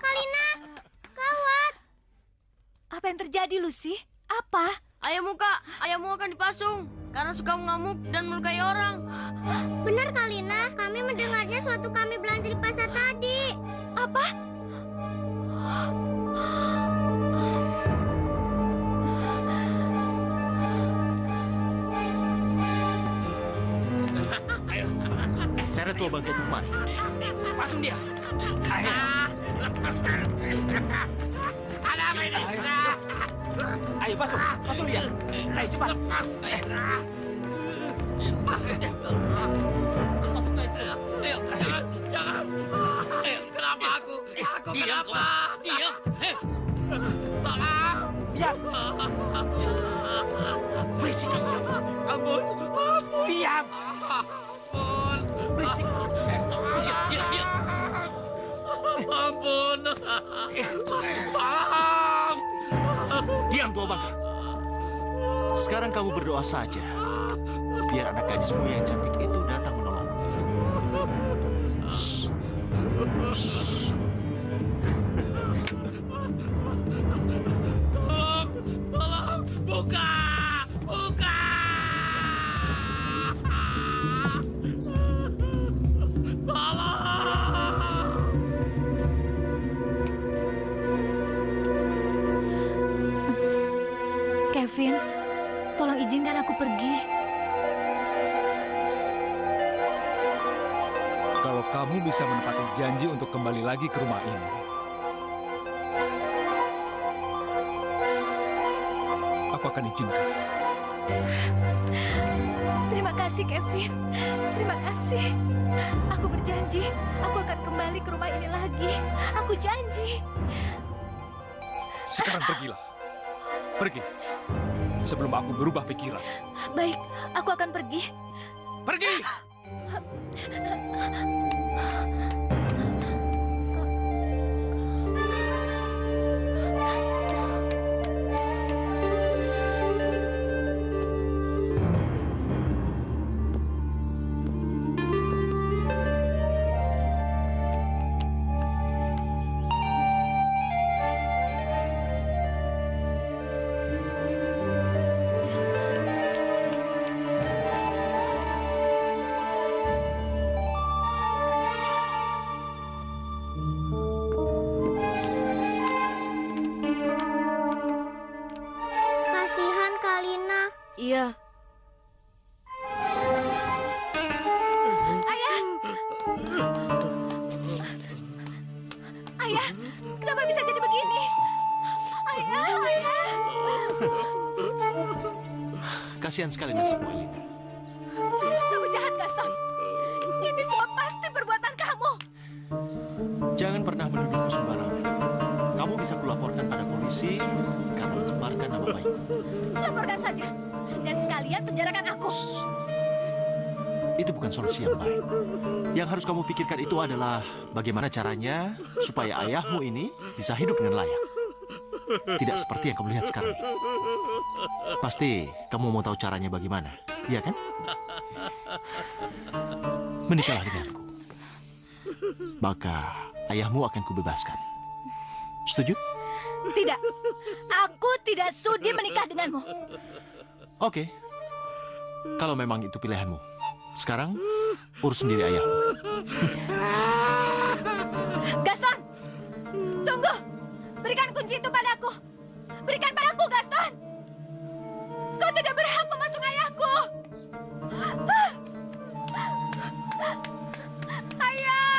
Kalina, gawat. Apa yang terjadi, Lucy? Apa? Ayahmu, Kak. Ayahmu akan dipasung karena suka mengamuk dan melukai orang. Benar, Kalina. Kami mendengarnya suatu kami belanja di pasar tadi. Apa? Seret tua bangkai tuh, mari. Pasung dia. Ayo. Lepaskan. Ada apa ini? Ayo, pasung dia. Ayo, cepat. Lepas. Ayo, jangan. Ayo, kenapa aku? Aku kenapa? Diam. Tolong. Diam. Berisik kamu. Ampun. Diam. Ampun. Berisik. Diam. Ampun. Tolong. Diam, tua bangka. Sekarang kamu berdoa saja. Biar anak gadismu yang cantik itu datang menolongmu. Shh. Shh. Tolong. Buka. Kevin, tolong izinkan aku pergi. Kalau kamu bisa menepati janji untuk kembali lagi ke rumah ini, aku akan izinkan. Terima kasih, Kevin. Terima kasih. Aku berjanji, aku akan kembali ke rumah ini lagi. Aku janji. Sekarang pergilah. Pergi. Sebelum aku berubah pikiran. Baik, aku akan pergi. Pergi! Kasihan Kalina. Iya. Ayah, kenapa bisa jadi begini? Ayah. Kasihan sekali nasibmu, Elina. Kamu jahat, Gaston. Ini semua pasti perbuatan kamu. Jangan pernah menuduhku sembarangan. Kamu bisa kulaporkan pada polisi karena mencemarkan nama baik. Laporkan saja. Dan sekalian penjarakan aku. Itu bukan solusi yang baik. Yang harus kamu pikirkan itu adalah bagaimana caranya supaya ayahmu ini bisa hidup dengan layak. Tidak seperti yang kamu lihat sekarang. Pasti kamu mau tahu caranya bagaimana, iya kan? Menikahlah denganku. Maka ayahmu akan kubebaskan. Setuju? Tidak. Aku tidak sudi menikah denganmu. Oke. Kalau memang itu pilihanmu. Sekarang urus sendiri ayahmu. Gaston! Tunggu! Berikan kunci itu padaku! Berikan padaku, Gaston! Kau tidak berhak memasuk ayahku! Ayah!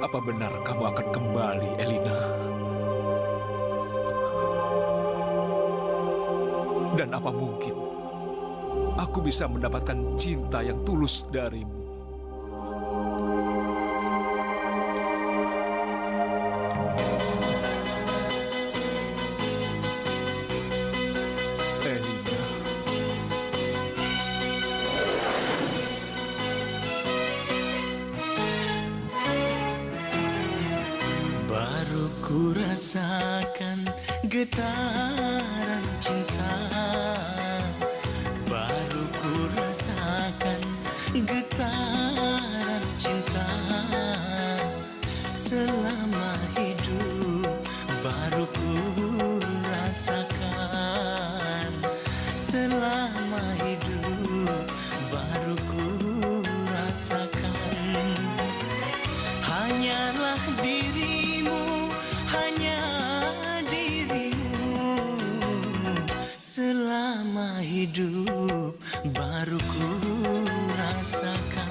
Apa benar kamu akan kembali, Elina? Dan apa mungkin aku bisa mendapatkan cinta yang tulus darimu? Elina. Baru ku rasakan getaran cinta. Baru ku rasakan getaran cinta. Selama hidup baru ku rasakan. Selama hidup baru ku rasakan. Hanyalah dirimu, hanya dirimu hidup baru ku rasakan.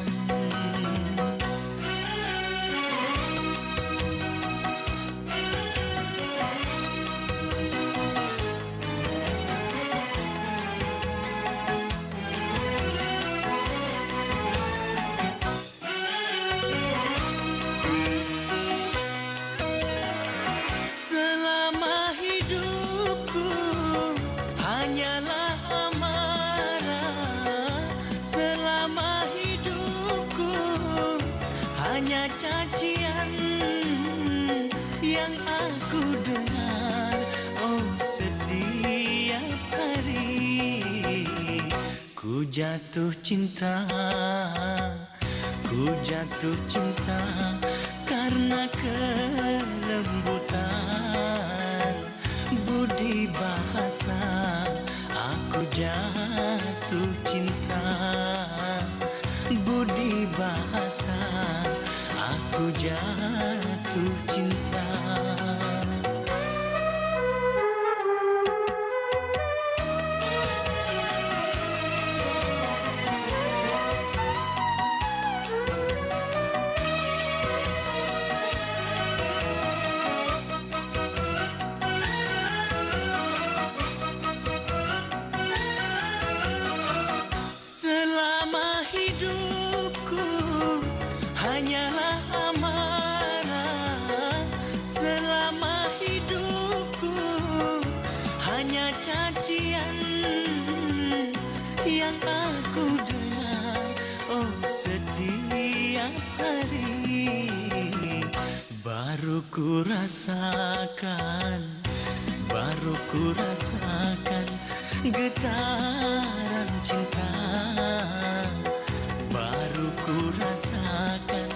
Selama hidupku hanyalah amarah, selama hidupku hanya cacian yang aku dengar. Oh, setiap hari ku jatuh cinta, ku jatuh cinta karena kelembutan budi bahasa. Aku jatuh cinta budi bahasa, aku jatuh cinta. Selama hidupku hanyalah amarah, selama hidupku hanya cacian yang aku dengar. Oh, setiap hari baru ku rasakan, baru ku rasakan getaran cinta, baru ku rasakan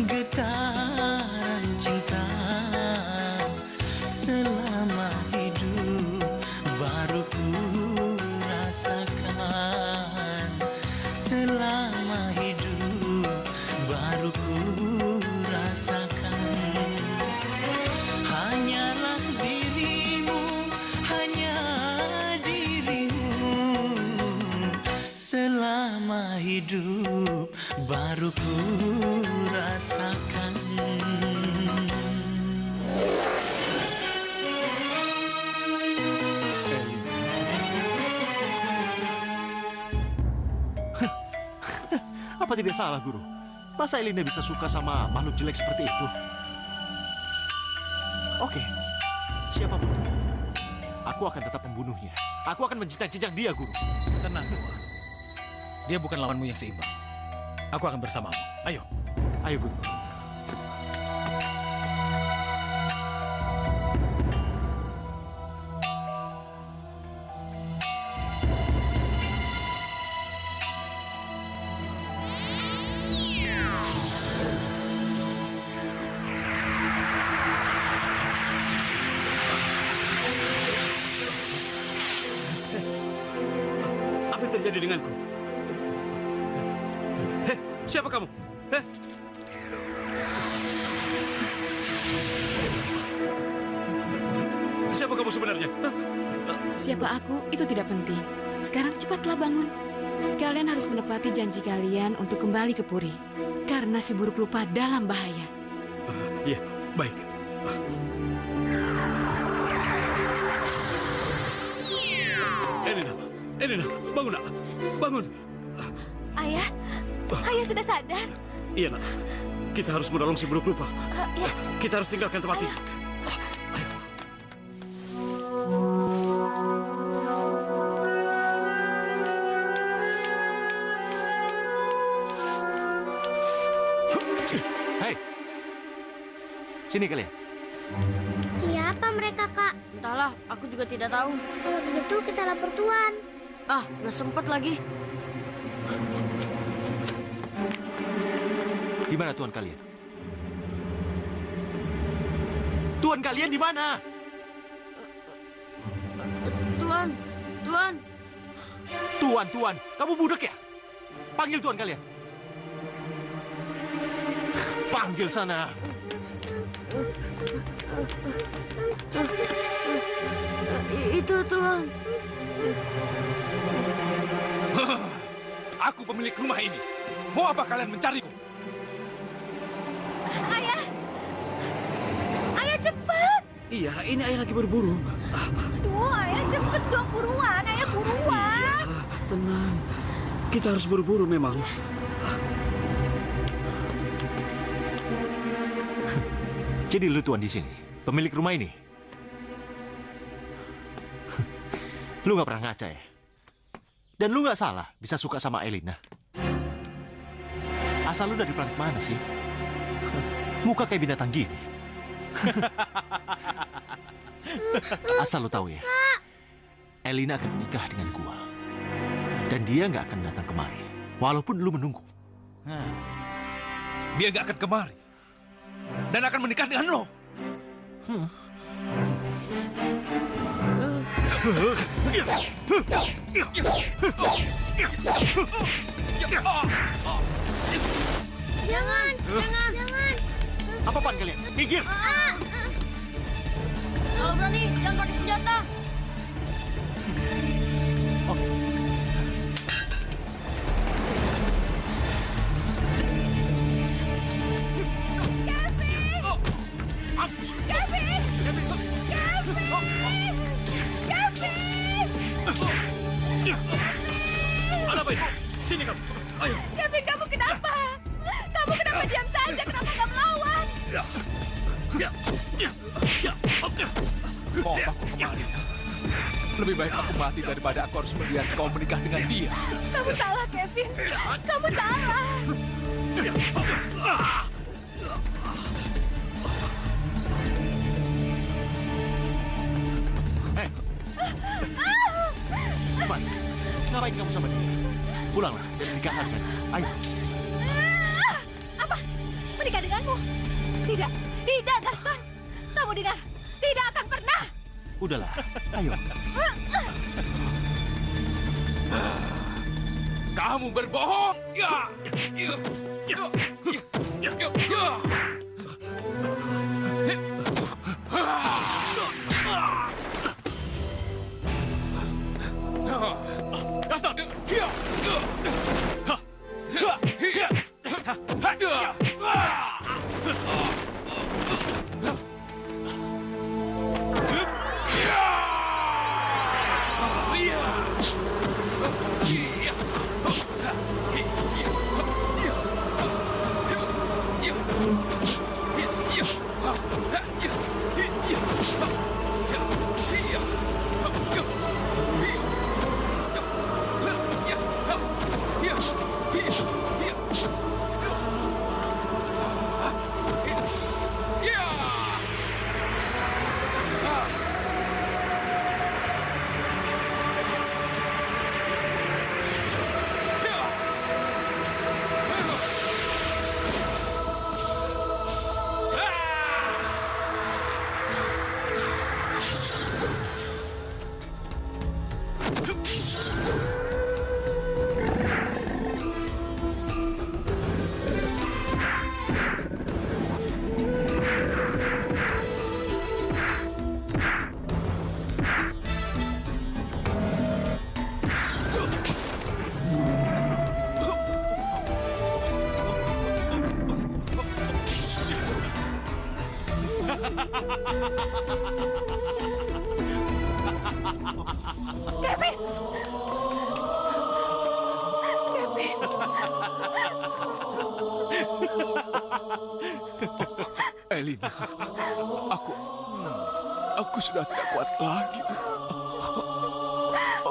getaran cinta. Selama hidup baru ku rasakan, selama hidup baru ku rasakan. Hanyalah dirimu, hanya dirimu. Selama hidup baru ku rasakan. Apa tidak salah, Guru? Masa Elina bisa suka sama makhluk jelek seperti itu? Oke, siapapun dia, aku akan tetap membunuhnya. Aku akan menjinjak dia, Guru. Tenang, Tua. Dia bukan lawanmu yang seimbang. Aku akan bersamamu. Ayo. Ayo, Guru. Apa yang terjadi denganku? Hei, siapa kamu? Hei? Siapa kamu sebenarnya? Siapa aku itu tidak penting. Sekarang cepatlah bangun. Kalian harus menepati janji kalian untuk kembali ke Puri. Karena si buruk rupa dalam bahaya. Iya, baik. Elina, bangun nak, bangun. Ayah, ayah sudah sadar. Iya nak, kita harus menolong si buruk rupa. Ya. Kita harus tinggalkan tempat ini. Hei, sini kalian. Siapa mereka, Kak? Entahlah, aku juga tidak tahu. Kalau begitu kita lapor Tuan. Ah, gak sempet lagi. Di mana Tuan kalian? Tuan kalian di mana? Tuan, Tuan. Tuan, kamu budek ya? Panggil Tuan kalian. Panggil sana. Itu Tuan. Aku pemilik rumah ini. Mau apa kalian mencariku? Ayah! Ayah cepat! Iya, ini ayah lagi berburu. Aduh, ayah cepet dong buruan. Ayah buruan. Tenang. Kita harus buru-buru memang. Jadi lu tuan di sini, pemilik rumah ini. Lu nggak pernah ngaca ya? Dan lu nggak salah bisa suka sama Elina. Asal lu dari planet mana sih? Muka kayak binatang gini. Asal lu tahu ya, Elina akan menikah dengan gua. Dan dia nggak akan datang kemari, walaupun lu menunggu. Dia nggak akan kemari. Dan akan menikah dengan lo. Jangan. Apa-apaan kalian? Minggir! Kalau berani, jangan pakai senjata. Ada apa ini? Sini kamu. Ayo. Kevin, kamu kenapa? Kamu kenapa diam saja? Kenapa nggak melawan? Mau apa kau kemari? Lebih baik aku mati daripada aku harus melihat kau menikah dengan dia. Kamu salah, Kevin. Kamu salah. Cepat, ngapain kamu sama dia? Pulanglah dan menikahlah dengan dia. Ayo. Apa? Menikah denganmu? Tidak, tidak, Gaston. Kamu dengar? Tidak akan pernah. Udahlah, ayo. Kamu berbohong. Gaston! Kevin! Kevin! Elina, aku sudah tidak kuat lagi.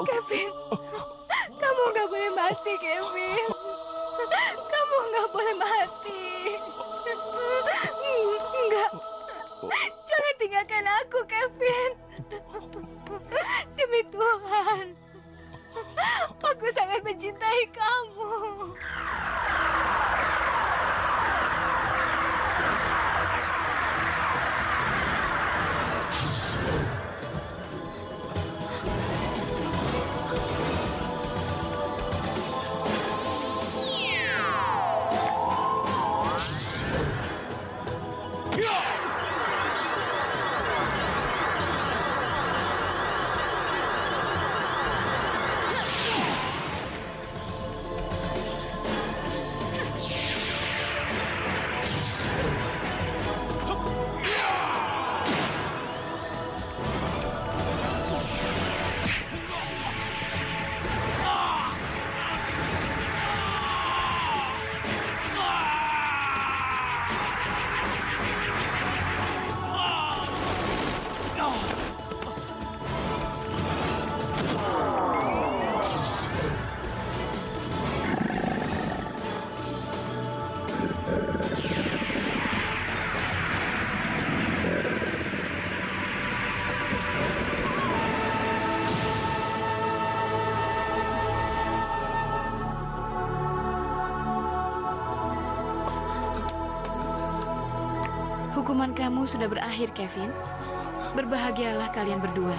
Kevin, kamu nggak boleh mati, Kevin. Kamu nggak boleh mati. Enggak. Jangan tinggalkan aku, Kevin. Demi Tuhan. Aku sangat mencintai kamu. Hukuman kamu sudah berakhir, Kevin. Berbahagialah kalian berdua.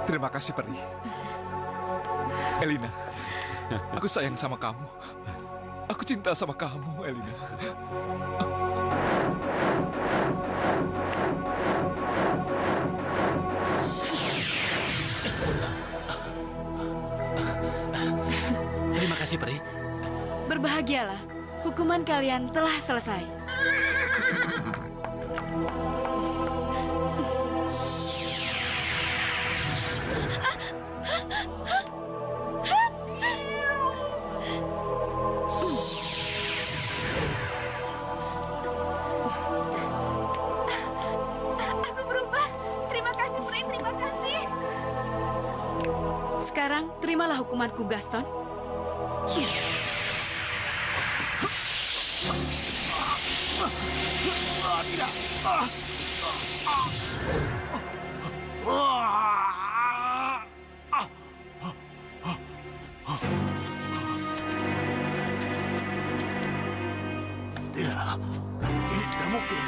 Terima kasih, Peri. Elina, aku sayang sama kamu. Aku cinta sama kamu, Elina. Terima kasih, Peri. Berbahagialah. Hukuman kalian telah selesai. Aku berubah. Terima kasih, Peri. Terima kasih. Sekarang terimalah hukumanku, Gaston. Tidak. Tidak, ini tidak mungkin.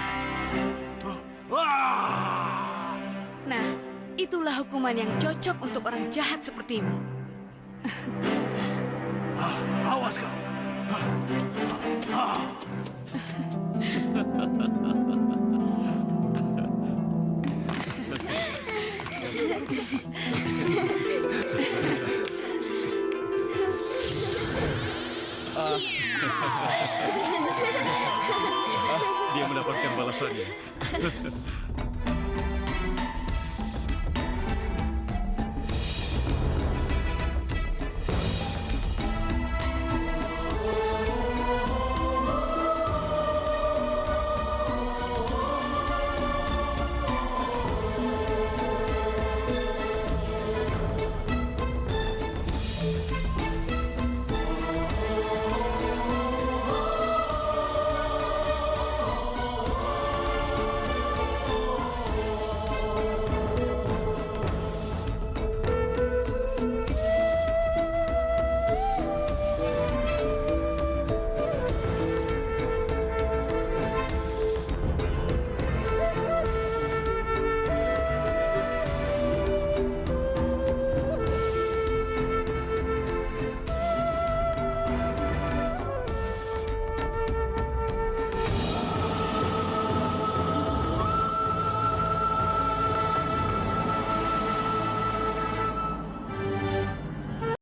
Nah, itulah hukuman yang cocok untuk orang jahat sepertimu. Awas kau. Dia mendapatkan balasannya.